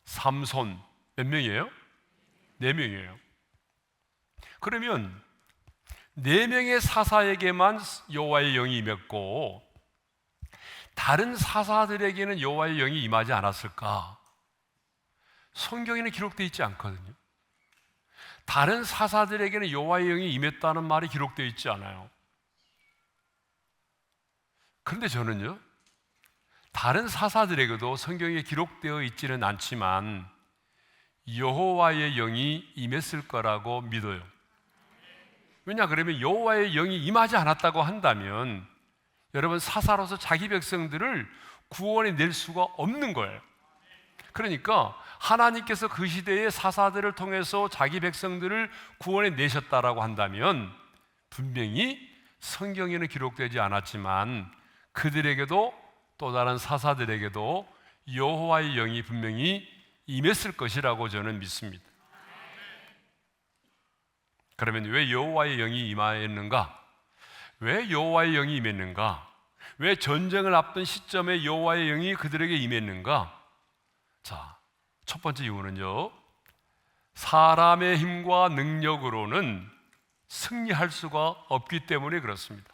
Speaker 1: 삼손. 몇 명이에요? 4명이에요. 그러면 4명의 사사에게만 여호와의 영이 임했고 다른 사사들에게는 여호와의 영이 임하지 않았을까? 성경에는 기록되어 있지 않거든요. 다른 사사들에게는 여호와의 영이 임했다는 말이 기록되어 있지 않아요. 그런데 저는요, 다른 사사들에게도 성경에 기록되어 있지는 않지만 여호와의 영이 임했을 거라고 믿어요. 왜냐 그러면 여호와의 영이 임하지 않았다고 한다면 여러분, 사사로서 자기 백성들을 구원해 낼 수가 없는 거예요. 그러니까 하나님께서 그 시대의 사사들을 통해서 자기 백성들을 구원해 내셨다라고 한다면 분명히 성경에는 기록되지 않았지만 그들에게도 또 다른 사사들에게도 여호와의 영이 분명히 임했을 것이라고 저는 믿습니다. 그러면 왜 여호와의 영이 임하였는가? 왜 여호와의 영이 임했는가? 왜 전쟁을 앞둔 시점에 여호와의 영이 그들에게 임했는가? 자, 첫 번째 이유는요, 사람의 힘과 능력으로는 승리할 수가 없기 때문에 그렇습니다.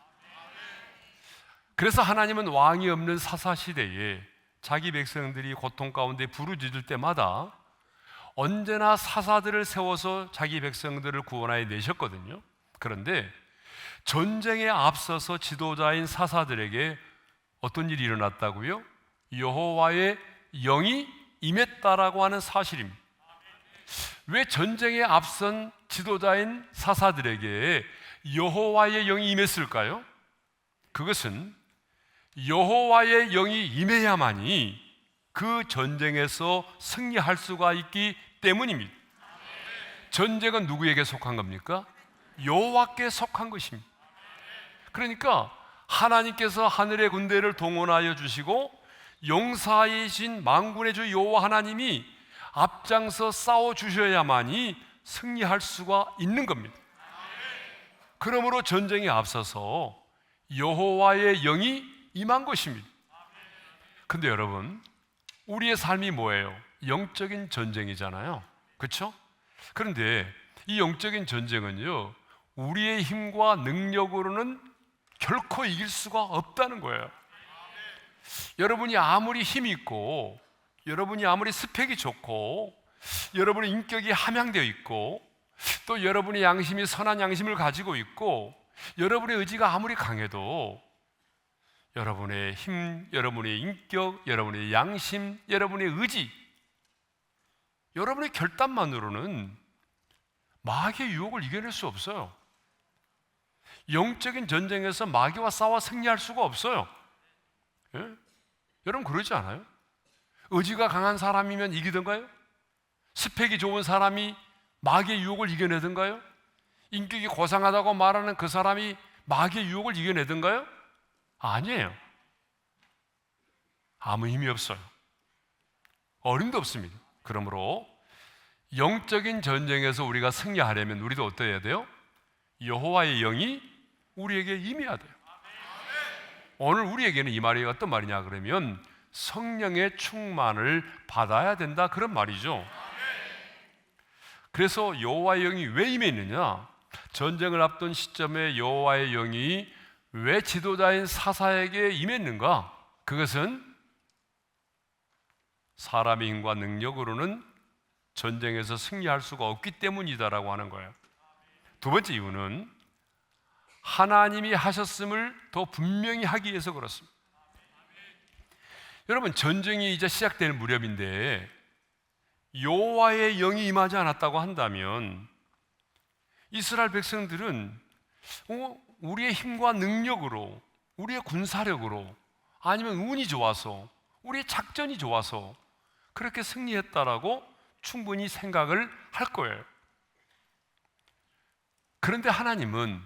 Speaker 1: 그래서 하나님은 왕이 없는 사사시대에 자기 백성들이 고통 가운데 부르짖을 때마다 언제나 사사들을 세워서 자기 백성들을 구원하여 내셨거든요. 그런데 전쟁에 앞서서 지도자인 사사들에게 어떤 일이 일어났다고요? 여호와의 영이 임했다라고 하는 사실입니다. 왜 전쟁에 앞선 지도자인 사사들에게 여호와의 영이 임했을까요? 그것은 여호와의 영이 임해야만이 그 전쟁에서 승리할 수가 있기 때문입니다. 전쟁은 누구에게 속한 겁니까? 여호와께 속한 것입니다. 그러니까 하나님께서 하늘의 군대를 동원하여 주시고 용사이신 만군의 주 여호와 하나님이 앞장서 싸워 주셔야만이 승리할 수가 있는 겁니다. 그러므로 전쟁에 앞서서 여호와의 영이 임한 것입니다. 근데 여러분, 우리의 삶이 뭐예요? 영적인 전쟁이잖아요. 그렇죠? 그런데 이 영적인 전쟁은요, 우리의 힘과 능력으로는 결코 이길 수가 없다는 거예요. 여러분이 아무리 힘이 있고, 여러분이 아무리 스펙이 좋고, 여러분의 인격이 함양되어 있고, 또 여러분의 양심이 선한 양심을 가지고 있고, 여러분의 의지가 아무리 강해도 여러분의 힘, 여러분의 인격, 여러분의 양심, 여러분의 의지, 여러분의 결단만으로는 마귀의 유혹을 이겨낼 수 없어요. 영적인 전쟁에서 마귀와 싸워 승리할 수가 없어요. 예? 여러분 그러지 않아요? 의지가 강한 사람이면 이기던가요? 스펙이 좋은 사람이 마귀의 유혹을 이겨내던가요? 인격이 고상하다고 말하는 그 사람이 마귀의 유혹을 이겨내던가요? 아니에요. 아무 힘이 없어요. 어림도 없습니다. 그러므로 영적인 전쟁에서 우리가 승리하려면 우리도 어떠해야 돼요? 여호와의 영이 우리에게 임해야 돼요. 오늘 우리에게는 이 말이 어떤 말이냐 그러면 성령의 충만을 받아야 된다 그런 말이죠. 그래서 여호와의 영이 왜 임해 있느냐? 전쟁을 앞둔 시점에 여호와의 영이 왜 지도자인 사사에게 임했는가? 그것은 사람의 힘과 능력으로는 전쟁에서 승리할 수가 없기 때문이다라고 하는 거예요. 두 번째 이유는 하나님이 하셨음을 더 분명히 하기 위해서 그렇습니다. 여러분, 전쟁이 이제 시작될 무렵인데 여호와의 영이 임하지 않았다고 한다면 이스라엘 백성들은 우리의 힘과 능력으로, 우리의 군사력으로, 아니면 운이 좋아서, 우리의 작전이 좋아서 그렇게 승리했다라고 충분히 생각을 할 거예요. 그런데 하나님은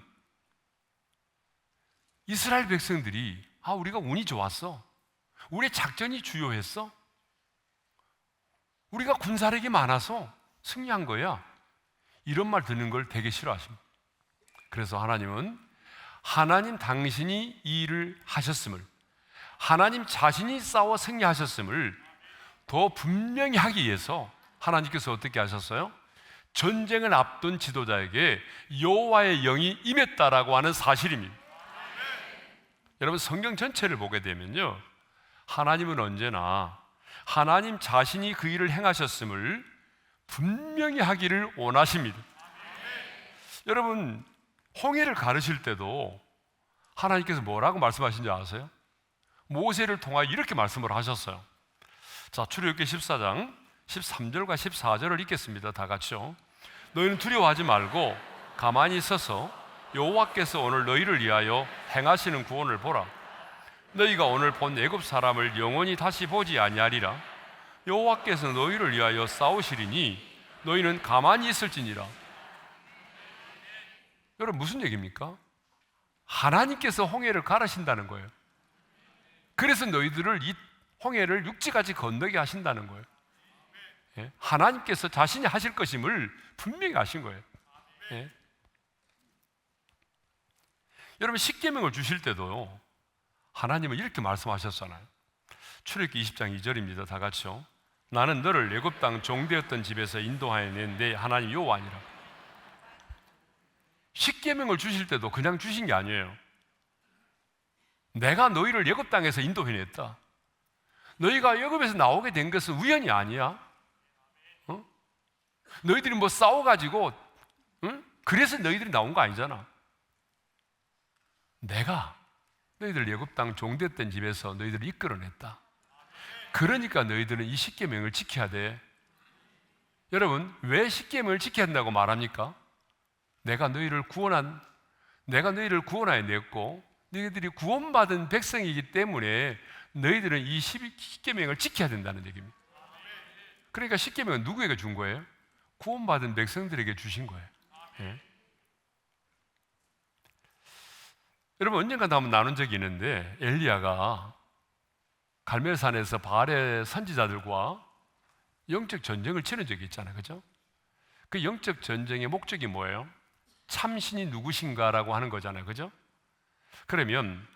Speaker 1: 이스라엘 백성들이 우리가 운이 좋았어, 우리의 작전이 주요했어, 우리가 군사력이 많아서 승리한 거야, 이런 말 듣는 걸 되게 싫어하십니다. 그래서 하나님은 하나님 당신이 이 일을 하셨음을, 하나님 자신이 싸워 승리하셨음을 더 분명히 하기 위해서 하나님께서 어떻게 하셨어요? 전쟁을 앞둔 지도자에게 여호와의 영이 임했다라고 하는 사실입니다. 여러분, 성경 전체를 보게 되면요, 하나님은 언제나 하나님 자신이 그 일을 행하셨음을 분명히 하기를 원하십니다. 여러분, 홍해를 가르실 때도 하나님께서 뭐라고 말씀하신지 아세요? 모세를 통하여 이렇게 말씀을 하셨어요. 자, 출애굽기 14장 13절과 14절을 읽겠습니다. 다 같이요. 너희는 두려워하지 말고 가만히 있어서 여호와께서 오늘 너희를 위하여 행하시는 구원을 보라. 너희가 오늘 본 애굽 사람을 영원히 다시 보지 아니하리라. 여호와께서 너희를 위하여 싸우시리니 너희는 가만히 있을지니라. 여러분, 무슨 얘기입니까? 하나님께서 홍해를 가르신다는 거예요. 그래서 너희들을 이 홍해를 육지까지 건너게 하신다는 거예요. 예? 하나님께서 자신이 하실 것임을 분명히 하신 거예요. 예? 여러분, 십계명을 주실 때도 하나님은 이렇게 말씀하셨잖아요. 출애굽기 20장 2절입니다. 다 같이요. 나는 너를 애굽 땅 종되었던 집에서 인도하여 낸 내 하나님 여호와 아니라. 십계명을 주실 때도 그냥 주신 게 아니에요. 내가 너희를 애굽 땅에서 인도해냈다. 너희가 애굽에서 나오게 된 것은 우연이 아니야. 너희들이 뭐 싸워가지고 그래서 너희들이 나온 거 아니잖아. 내가 너희들 애굽 땅 종됐던 집에서 너희들을 이끌어냈다. 그러니까 너희들은 이 십계명을 지켜야 돼. 여러분, 왜 십계명을 지켜야 한다고 말합니까? 내가 너희를 구원하여 냈고 너희들이 구원받은 백성이기 때문에 너희들은 이 10계명을 지켜야 된다는 얘기입니다. 그러니까 10계명은 누구에게 준 거예요? 구원받은 백성들에게 주신 거예요. 예. 여러분, 언젠가 한번 나눈 적이 있는데, 엘리야가 갈멜산에서 바알의 선지자들과 영적 전쟁을 치른 적이 있잖아요. 그죠? 그 영적 전쟁의 목적이 뭐예요? 참신이 누구신가라고 하는 거잖아요. 그죠? 그러면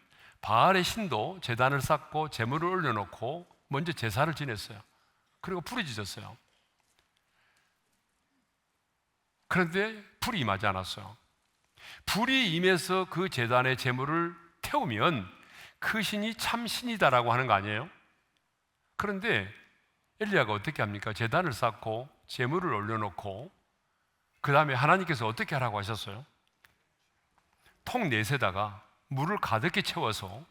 Speaker 1: 바알의 신도 제단을 쌓고 제물을 올려놓고 먼저 제사를 지냈어요. 그리고 불이 지졌어요. 그런데 불이 임하지 않았어요. 불이 임해서 그 제단의 제물을 태우면 그 신이 참 신이다라고 하는 거 아니에요? 그런데 엘리야가 어떻게 합니까? 제단을 쌓고 제물을 올려놓고 그 다음에 하나님께서 어떻게 하라고 하셨어요? 통 넷에다가 물을 가득히 채워서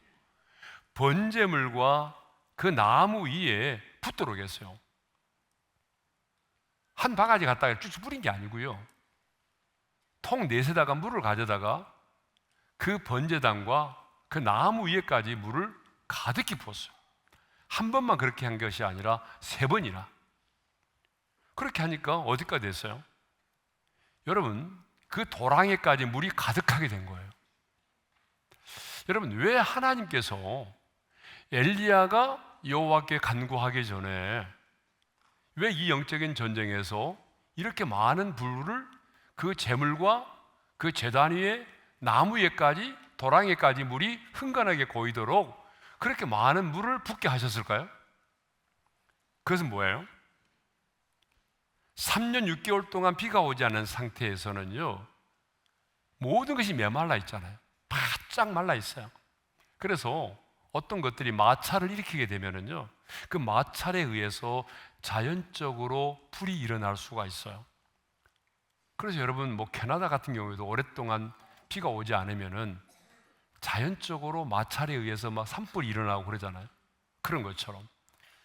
Speaker 1: 번제물과 그 나무 위에 붓도록 했어요. 한 바가지 갖다가 쭉쭉 뿌린 게 아니고요, 통 넷에다가 물을 가져다가 그 번제단과 그 나무 위에까지 물을 가득히 부었어요. 한 번만 그렇게 한 것이 아니라 3번이나. 그렇게 하니까 어디까지 됐어요? 여러분, 그 도랑에까지 물이 가득하게 된 거예요. 여러분, 왜 하나님께서 엘리야가 여호와께 간구하기 전에 왜 이 영적인 전쟁에서 이렇게 많은 불을 그 제물과 그 제단 위에 나무 위에까지 도랑에까지 물이 흥건하게 고이도록 그렇게 많은 물을 붓게 하셨을까요? 그것은 뭐예요? 3년 6개월 동안 비가 오지 않은 상태에서는요, 모든 것이 메말라 있잖아요. 바짝 말라 있어요. 그래서 어떤 것들이 마찰을 일으키게 되면은요, 그 마찰에 의해서 자연적으로 불이 일어날 수가 있어요. 그래서 여러분, 캐나다 같은 경우에도 오랫동안 비가 오지 않으면은 자연적으로 마찰에 의해서 막 산불이 일어나고 그러잖아요. 그런 것처럼.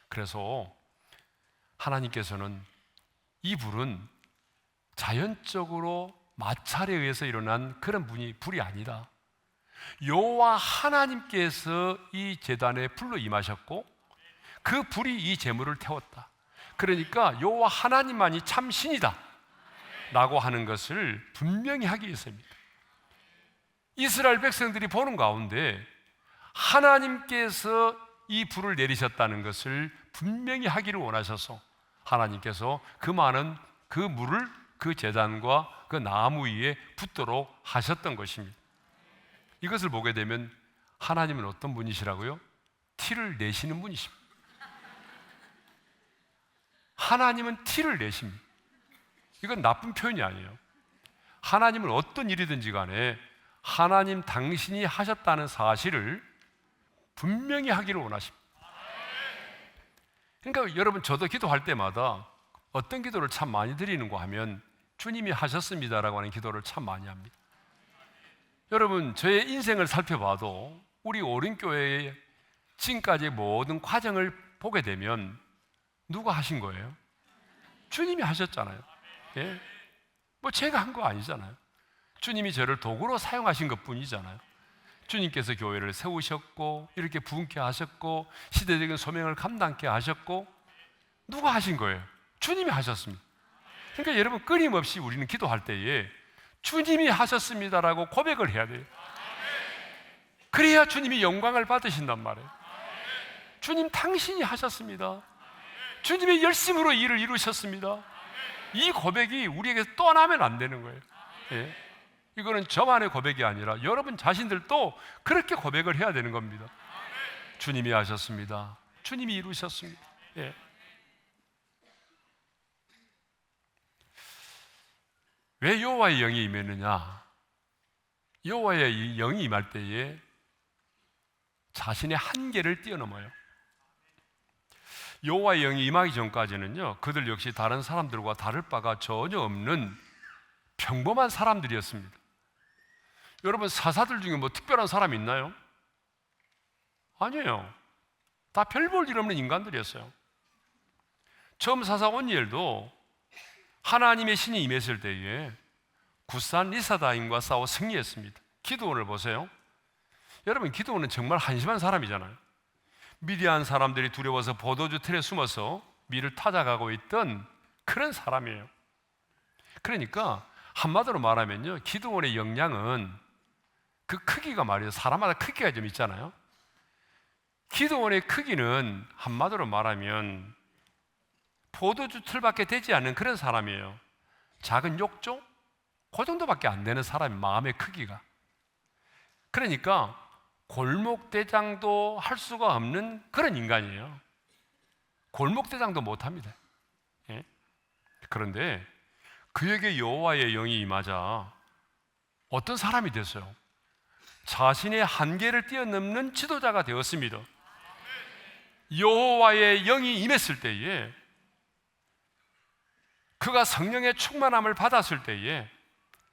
Speaker 1: 그래서 하나님께서는 이 불은 자연적으로 마찰에 의해서 일어난 그런 불이 아니다. 여호와 하나님께서 이 제단에 불로 임하셨고 그 불이 이 제물을 태웠다. 그러니까 여호와 하나님만이 참 신이다 라고 하는 것을 분명히 하기 위해서입니다. 이스라엘 백성들이 보는 가운데 하나님께서 이 불을 내리셨다는 것을 분명히 하기를 원하셔서 하나님께서 그 많은 그 물을 그 제단과 그 나무 위에 붓도록 하셨던 것입니다. 이것을 보게 되면 하나님은 어떤 분이시라고요? 티를 내시는 분이십니다. 하나님은 티를 내십니다. 이건 나쁜 표현이 아니에요. 하나님은 어떤 일이든지 간에 하나님 당신이 하셨다는 사실을 분명히 하기를 원하십니다. 그러니까 여러분, 저도 기도할 때마다 어떤 기도를 참 많이 드리는가 하면 주님이 하셨습니다라고 하는 기도를 참 많이 합니다. 여러분, 저의 인생을 살펴봐도 우리 오륜교회의 지금까지 모든 과정을 보게 되면 누가 하신 거예요? 주님이 하셨잖아요. 예? 제가 한 거 아니잖아요. 주님이 저를 도구로 사용하신 것 뿐이잖아요. 주님께서 교회를 세우셨고 이렇게 부흥케 하셨고 시대적인 소명을 감당케 하셨고 누가 하신 거예요? 주님이 하셨습니다. 그러니까 여러분, 끊임없이 우리는 기도할 때에 주님이 하셨습니다라고 고백을 해야 돼요. 그래야 주님이 영광을 받으신단 말이에요. 주님 당신이 하셨습니다. 주님의 열심으로 일을 이루셨습니다. 이 고백이 우리에게 떠나면 안 되는 거예요. 예? 이거는 저만의 고백이 아니라 여러분 자신들도 그렇게 고백을 해야 되는 겁니다. 주님이 하셨습니다. 주님이 이루셨습니다. 예. 왜 여호와의 영이 임했느냐? 여호와의 영이 임할 때에 자신의 한계를 뛰어넘어요. 여호와의 영이 임하기 전까지는요, 그들 역시 다른 사람들과 다를 바가 전혀 없는 평범한 사람들이었습니다. 여러분, 사사들 중에 특별한 사람이 있나요? 아니에요. 다 별 볼 일 없는 인간들이었어요. 처음 사사 온니엘도 하나님의 신이 임했을 때에 굿산 리사다임과 싸워 승리했습니다. 기드온을 보세요. 여러분, 기드온은 정말 한심한 사람이잖아요. 미디안 사람들이 두려워서 포도주 틀에 숨어서 밀을 타작하고 있던 그런 사람이에요. 그러니까 한마디로 말하면요, 기드온의 역량은 그 크기가 말이에요, 사람마다 크기가 좀 있잖아요. 기드온의 크기는 한마디로 말하면 포도주 틀밖에 되지 않는 그런 사람이에요. 작은 욕조? 그 정도밖에 안 되는 사람이, 마음의 크기가. 그러니까 골목대장도 할 수가 없는 그런 인간이에요. 골목대장도 못합니다. 예? 그런데 그에게 여호와의 영이 임하자 어떤 사람이 됐어요? 자신의 한계를 뛰어넘는 지도자가 되었습니다. 여호와의 영이 임했을 때에, 그가 성령의 충만함을 받았을 때에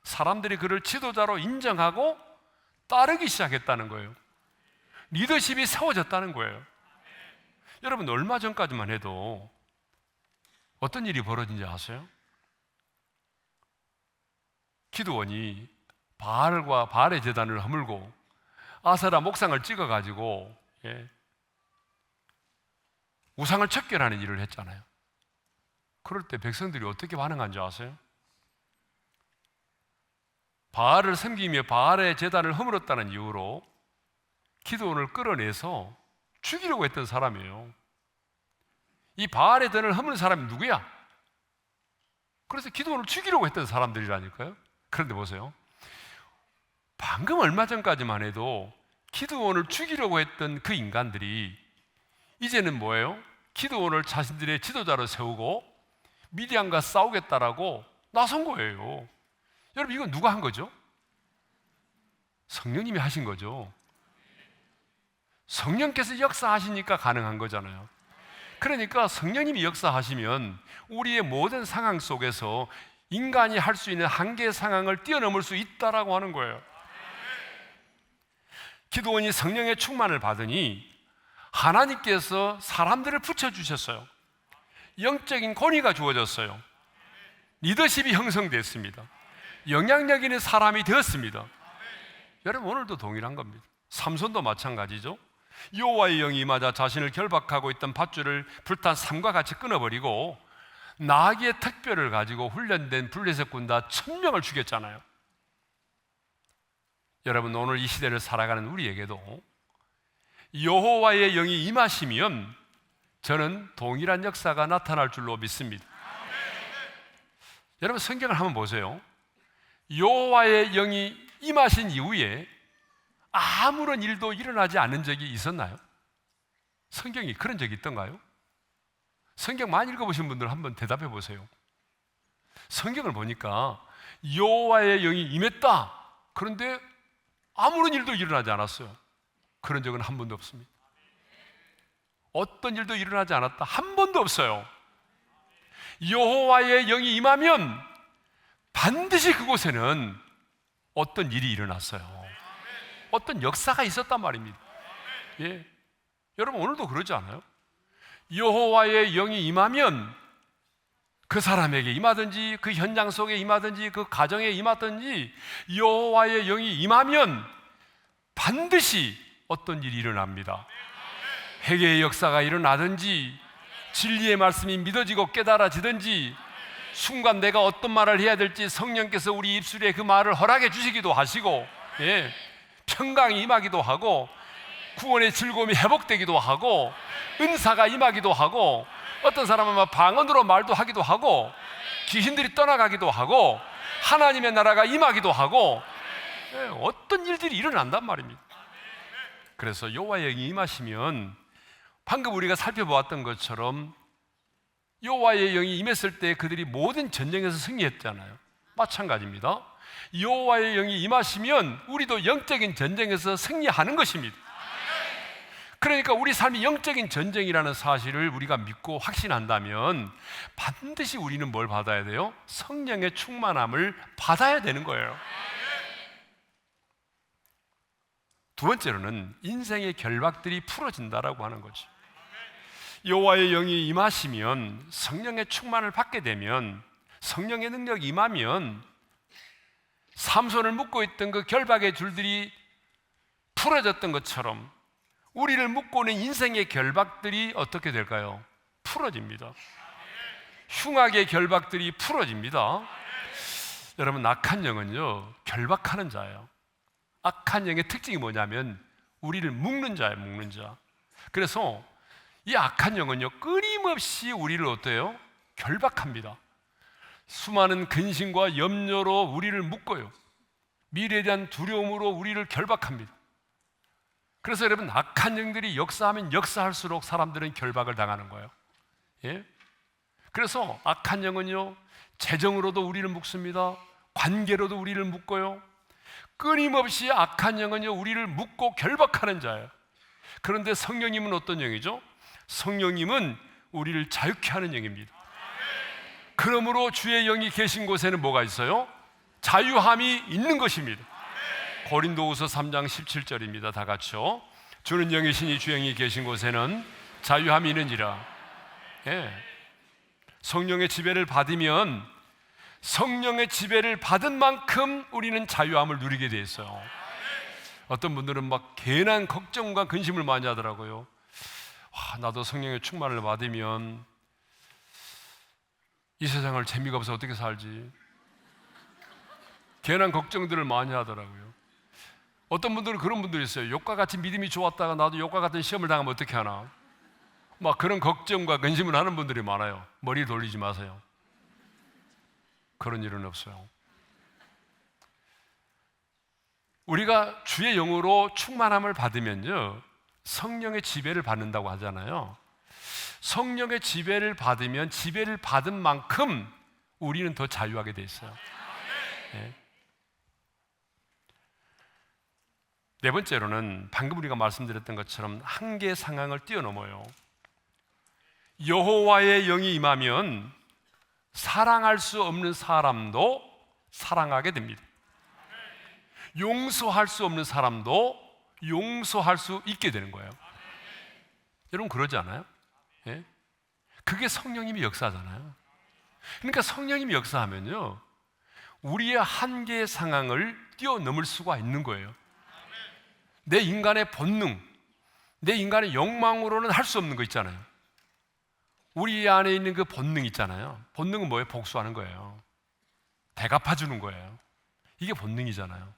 Speaker 1: 사람들이 그를 지도자로 인정하고 따르기 시작했다는 거예요. 리더십이 세워졌다는 거예요. 여러분, 얼마 전까지만 해도 어떤 일이 벌어진지 아세요? 기드온이 바알과 바알의 제단을 허물고 아세라 목상을 찍어가지고 우상을 척결하는 일을 했잖아요. 그럴 때 백성들이 어떻게 반응한 줄 아세요? 바알을 섬기며 바알의 제단을 허물었다는 이유로 기드온을 끌어내서 죽이려고 했던 사람이에요. 이 바알의 전을 허무는 사람이 누구야? 그래서 기드온을 죽이려고 했던 사람들이라니까요. 그런데 보세요, 방금 얼마 전까지만 해도 기드온을 죽이려고 했던 그 인간들이 이제는 뭐예요? 기드온을 자신들의 지도자로 세우고 미디안과 싸우겠다라고 나선 거예요. 여러분, 이건 누가 한 거죠? 성령님이 하신 거죠. 성령께서 역사하시니까 가능한 거잖아요. 그러니까 성령님이 역사하시면 우리의 모든 상황 속에서 인간이 할 수 있는 한계 상황을 뛰어넘을 수 있다라고 하는 거예요. 기드온이 성령의 충만을 받으니 하나님께서 사람들을 붙여주셨어요. 영적인 권위가 주어졌어요. 리더십이 형성됐습니다. 영향력 있는 사람이 되었습니다. 여러분, 오늘도 동일한 겁니다. 삼손도 마찬가지죠. 여호와의 영이 임하자 자신을 결박하고 있던 밧줄을 불탄 삼과 같이 끊어버리고 나귀의 특별을 가지고 훈련된 블레셋 군다 1000명을 죽였잖아요. 여러분, 오늘 이 시대를 살아가는 우리에게도 여호와의 영이 임하시면 저는 동일한 역사가 나타날 줄로 믿습니다. 여러분, 성경을 한번 보세요. 여호와의 영이 임하신 이후에 아무런 일도 일어나지 않은 적이 있었나요? 성경이 그런 적이 있던가요? 성경 많이 읽어보신 분들 한번 대답해 보세요. 성경을 보니까 여호와의 영이 임했다, 그런데 아무런 일도 일어나지 않았어요. 그런 적은 한 번도 없습니다. 어떤 일도 일어나지 않았다, 한 번도 없어요. 여호와의 영이 임하면 반드시 그곳에는 어떤 일이 일어났어요. 어떤 역사가 있었단 말입니다. 예. 여러분, 오늘도 그러지 않아요? 여호와의 영이 임하면 그 사람에게 임하든지 그 현장 속에 임하든지 그 가정에 임하든지 여호와의 영이 임하면 반드시 어떤 일이 일어납니다. 회개의 역사가 일어나든지 진리의 말씀이 믿어지고 깨달아지든지 순간 내가 어떤 말을 해야 될지 성령께서 우리 입술에 그 말을 허락해 주시기도 하시고, 평강이 임하기도 하고 구원의 즐거움이 회복되기도 하고 은사가 임하기도 하고 어떤 사람은 방언으로 말도 하기도 하고 귀신들이 떠나가기도 하고 하나님의 나라가 임하기도 하고 어떤 일들이 일어난단 말입니다. 그래서 여호와의 영이 임하시면 방금 우리가 살펴보았던 것처럼 여호와의 영이 임했을 때 그들이 모든 전쟁에서 승리했잖아요. 마찬가지입니다. 여호와의 영이 임하시면 우리도 영적인 전쟁에서 승리하는 것입니다. 그러니까 우리 삶이 영적인 전쟁이라는 사실을 우리가 믿고 확신한다면 반드시 우리는 뭘 받아야 돼요? 성령의 충만함을 받아야 되는 거예요. 두 번째로는 인생의 결박들이 풀어진다라고 하는 거죠. 여호와의 영이 임하시면, 성령의 충만을 받게 되면, 성령의 능력이 임하면 삼손을 묶고 있던 그 결박의 줄들이 풀어졌던 것처럼 우리를 묶고 있는 인생의 결박들이 어떻게 될까요? 풀어집니다. 흉악의 결박들이 풀어집니다. 여러분, 악한 영은요, 결박하는 자예요. 악한 영의 특징이 뭐냐면 우리를 묶는 자예요, 묶는 자. 그래서 이 악한 영은요, 끊임없이 우리를 어때요? 결박합니다. 수많은 근심과 염려로 우리를 묶어요. 미래에 대한 두려움으로 우리를 결박합니다. 그래서 여러분, 악한 영들이 역사하면 역사할수록 사람들은 결박을 당하는 거예요. 예? 그래서 악한 영은요, 재정으로도 우리를 묶습니다. 관계로도 우리를 묶어요. 끊임없이 악한 영은요, 우리를 묶고 결박하는 자예요. 그런데 성령님은 어떤 영이죠? 성령님은 우리를 자유케 하는 영입니다. 그러므로 주의 영이 계신 곳에는 뭐가 있어요? 자유함이 있는 것입니다. 고린도후서 3장 17절입니다. 다 같이요. 주는 영이시니 주 영이 계신 곳에는 자유함이 있는지라. 예. 성령의 지배를 받으면 성령의 지배를 받은 만큼 우리는 자유함을 누리게 돼 있어요. 어떤 분들은 막 괜한 걱정과 근심을 많이 하더라고요. 나도 성령의 충만을 받으면 이 세상을 재미가 없어 어떻게 살지? 괜한 걱정들을 많이 하더라고요. 어떤 분들은 그런 분들이 있어요. 욕과 같이 믿음이 좋았다가 나도 욕과 같은 시험을 당하면 어떻게 하나? 막 그런 걱정과 근심을 하는 분들이 많아요. 머리 돌리지 마세요. 그런 일은 없어요. 우리가 주의 영으로 충만함을 받으면요, 성령의 지배를 받는다고 하잖아요. 성령의 지배를 받으면 지배를 받은 만큼 우리는 더 자유하게 돼 있어요. 네. 네 번째로는 방금 우리가 말씀드렸던 것처럼 한계 상황을 뛰어넘어요. 여호와의 영이 임하면 사랑할 수 없는 사람도 사랑하게 됩니다. 용서할 수 없는 사람도 용서할 수 있게 되는 거예요. 여러분, 그러지 않아요? 예? 그게 성령님이 역사하잖아요. 그러니까 성령님이 역사하면요, 우리의 한계 상황을 뛰어넘을 수가 있는 거예요. 내 인간의 본능, 내 인간의 욕망으로는 할 수 없는 거 있잖아요. 우리 안에 있는 그 본능 있잖아요. 본능은 뭐예요? 복수하는 거예요. 대갚아주는 거예요. 이게 본능이잖아요.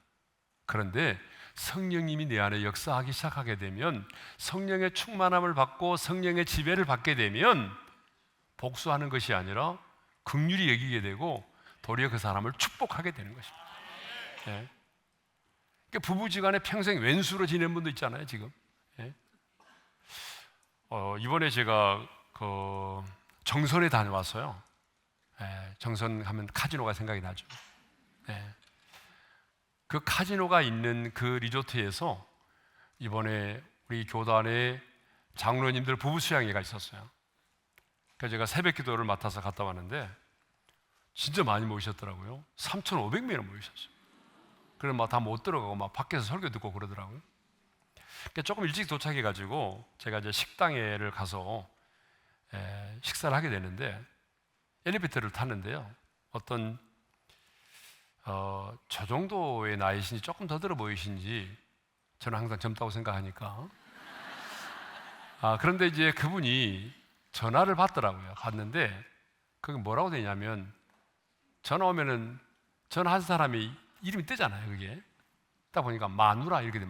Speaker 1: 그런데 성령님이 내 안에 역사하기 시작하게 되면, 성령의 충만함을 받고 성령의 지배를 받게 되면 복수하는 것이 아니라 긍휼히 여기게 되고 도리어 그 사람을 축복하게 되는 것입니다. 예. 그러니까 부부지간에 평생 왼수로 지낸 분도 있잖아요, 지금. 예. 이번에 제가 정선에 다녀왔어요. 예, 정선 하면 카지노가 생각이 나죠. 예. 그 카지노가 있는 그 리조트에서 이번에 우리 교단의 장로님들 부부 수양회가 있었어요. 그래서 제가 새벽 기도를 맡아서 갔다 왔는데 진짜 많이 모이셨더라고요. 3,500명이나 모이셨어요. 그래서 막 다 못 들어가고 막 밖에서 설교 듣고 그러더라고요. 그러니까 조금 일찍 도착해가지고 제가 이제 식당에를 가서 식사를 하게 되는데 엘리베이터를 탔는데요, 어떤 저 정도의 나이신지 조금 더 들어 보이신지, 저는 항상 젊다고 생각하니까. 그런데 이제 그분이 전화를 받더라고요. 받는데 그게 뭐라고 되냐면, 전화 오면은 전화한 사람이 이름이 뜨잖아요. 그게 딱 보니까 마누라 이렇게 돼.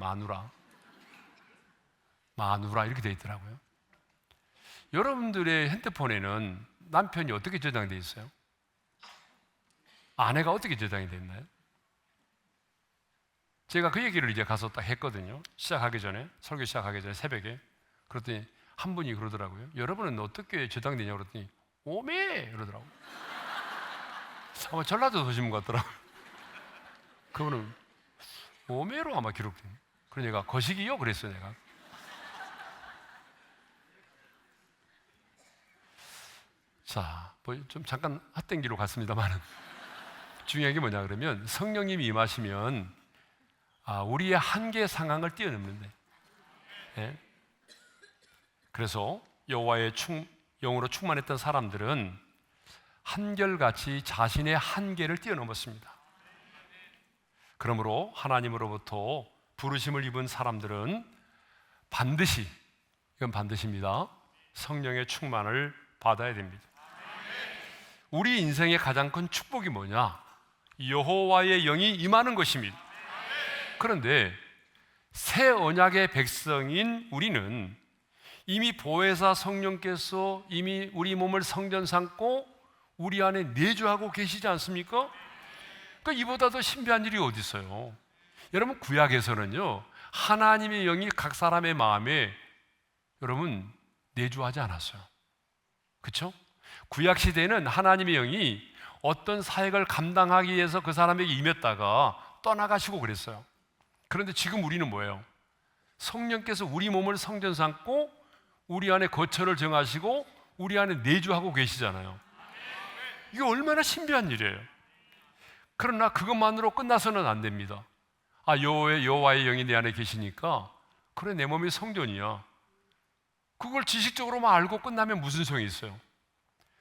Speaker 1: 마누라 이렇게 돼 있더라고요. 여러분들의 핸드폰에는 남편이 어떻게 저장되어 있어요? 아내가 어떻게 저장이 되어 있나요? 제가 그 얘기를 이제 가서 딱 했거든요. 시작하기 전에, 설교 시작하기 전에 새벽에. 그랬더니 한 분이 그러더라고요. 여러분은 어떻게 저장되냐고 그랬더니 오메! 그러더라고요. 아마 전라도 도시는 것 같더라고요. 그분은 오메로 아마 기록된. 그래서 내가 거시기요? 그랬어요, 내가. 자, 뭐 좀 잠깐 핫땡기로 갔습니다만 중요한 게 뭐냐 그러면, 성령님이 임하시면 우리의 한계 상황을 뛰어넘는데. 예? 그래서 여호와의 영으로 충만했던 사람들은 한결같이 자신의 한계를 뛰어넘었습니다. 그러므로 하나님으로부터 부르심을 입은 사람들은 반드시, 이건 반드시입니다, 성령의 충만을 받아야 됩니다. 우리 인생의 가장 큰 축복이 뭐냐? 여호와의 영이 임하는 것입니다. 그런데 새 언약의 백성인 우리는 이미 보혜사 성령께서 이미 우리 몸을 성전 삼고 우리 안에 내주하고 계시지 않습니까? 그러니까 이보다 더 신비한 일이 어디 있어요? 여러분, 구약에서는요, 하나님의 영이 각 사람의 마음에 여러분 내주하지 않았어요. 그렇죠? 구약 시대에는 하나님의 영이 어떤 사역을 감당하기 위해서 그 사람에게 임했다가 떠나가시고 그랬어요. 그런데 지금 우리는 뭐예요? 성령께서 우리 몸을 성전 삼고 우리 안에 거처를 정하시고 우리 안에 내주하고 계시잖아요. 이게 얼마나 신비한 일이에요. 그러나 그것만으로 끝나서는 안 됩니다. 여호와의 영이 내 안에 계시니까 그래, 내 몸이 성전이야. 그걸 지식적으로만 알고 끝나면 무슨 소용이 있어요?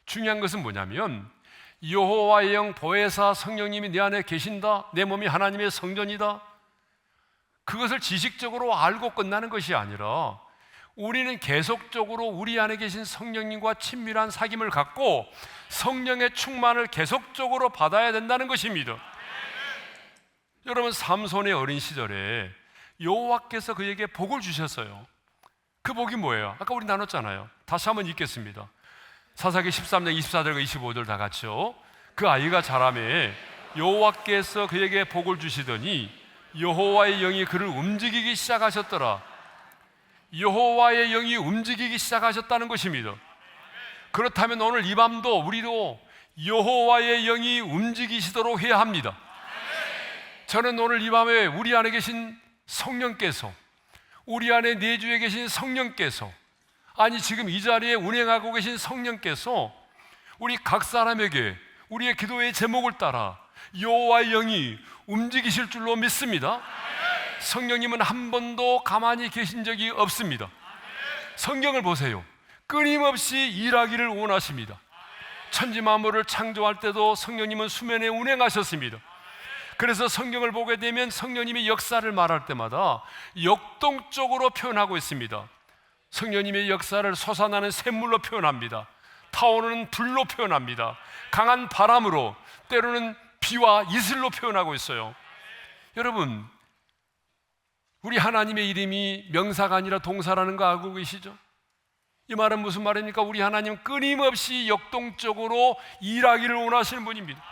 Speaker 1: 중요한 것은 뭐냐면 여호와의 영, 보혜사 성령님이 내 안에 계신다, 내 몸이 하나님의 성전이다, 그것을 지식적으로 알고 끝나는 것이 아니라 우리는 계속적으로 우리 안에 계신 성령님과 친밀한 사귐을 갖고 성령의 충만을 계속적으로 받아야 된다는 것입니다. 여러분, 삼손의 어린 시절에 여호와께서 그에게 복을 주셨어요. 그 복이 뭐예요? 아까 우리 나눴잖아요. 다시 한번 읽겠습니다. 사사기 13장 24절과 25절 다 같이요. 그 아이가 자라매 여호와께서 그에게 복을 주시더니 여호와의 영이 그를 움직이기 시작하셨더라. 여호와의 영이 움직이기 시작하셨다는 것입니다. 그렇다면 오늘 이 밤도 우리도 여호와의 영이 움직이시도록 해야 합니다. 저는 오늘 이 밤에 우리 안에 계신 성령께서, 우리 안에 내주에 계신 성령께서, 아니 지금 이 자리에 운행하고 계신 성령께서 우리 각 사람에게 우리의 기도의 제목을 따라 여호와의 영이 움직이실 줄로 믿습니다. 성령님은 한 번도 가만히 계신 적이 없습니다. 성경을 보세요. 끊임없이 일하기를 원하십니다. 천지 만물을 창조할 때도 성령님은 수면에 운행하셨습니다. 그래서 성경을 보게 되면 성령님의 역사를 말할 때마다 역동적으로 표현하고 있습니다. 성령님의 역사를 솟아나는 샘물로 표현합니다. 타오르는 불로 표현합니다. 강한 바람으로, 때로는 비와 이슬로 표현하고 있어요. 여러분, 우리 하나님의 이름이 명사가 아니라 동사라는 거 알고 계시죠? 이 말은 무슨 말입니까? 우리 하나님은 끊임없이 역동적으로 일하기를 원하시는 분입니다.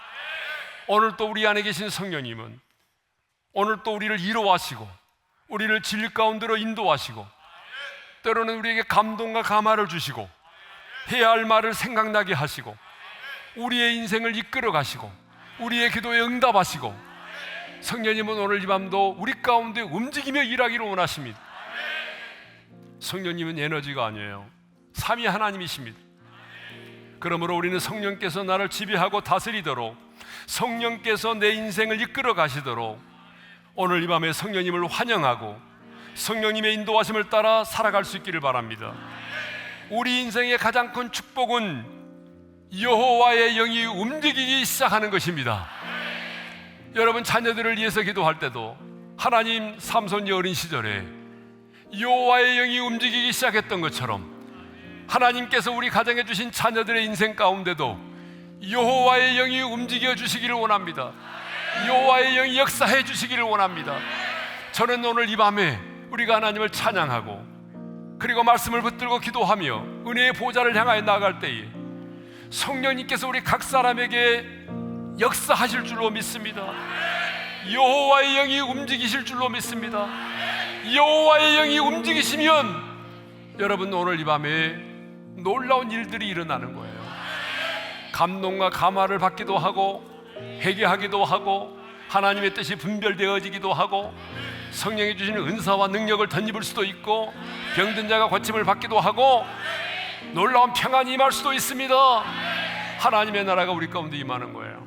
Speaker 1: 오늘 또 우리 안에 계신 성령님은 오늘 또 우리를 위로하시고 우리를 진리 가운데로 인도하시고 때로는 우리에게 감동과 감화를 주시고 해야 할 말을 생각나게 하시고 우리의 인생을 이끌어 가시고 우리의 기도에 응답하시고, 성령님은 오늘 이 밤도 우리 가운데 움직이며 일하기를 원하십니다. 성령님은 에너지가 아니에요. 삼위 하나님이십니다. 그러므로 우리는 성령께서 나를 지배하고 다스리도록, 성령께서 내 인생을 이끌어 가시도록 오늘 이 밤에 성령님을 환영하고 성령님의 인도하심을 따라 살아갈 수 있기를 바랍니다. 우리 인생의 가장 큰 축복은 여호와의 영이 움직이기 시작하는 것입니다. 여러분, 자녀들을 위해서 기도할 때도 하나님, 삼손이 어린 시절에 여호와의 영이 움직이기 시작했던 것처럼 하나님께서 우리 가정에 주신 자녀들의 인생 가운데도 여호와의 영이 움직여 주시기를 원합니다. 여호와의 영이 역사해 주시기를 원합니다. 저는 오늘 이 밤에 우리가 하나님을 찬양하고 그리고 말씀을 붙들고 기도하며 은혜의 보좌를 향하여 나아갈 때에 성령님께서 우리 각 사람에게 역사하실 줄로 믿습니다. 여호와의 영이 움직이실 줄로 믿습니다. 여호와의 영이 움직이시면 여러분, 오늘 이 밤에 놀라운 일들이 일어나는 거예요. 감동과 감화를 받기도 하고 회개하기도 하고 하나님의 뜻이 분별되어지기도 하고 성령이 주시는 은사와 능력을 덧입을 수도 있고 병든 자가 고침을 받기도 하고 놀라운 평안이 임할 수도 있습니다. 하나님의 나라가 우리 가운데 임하는 거예요.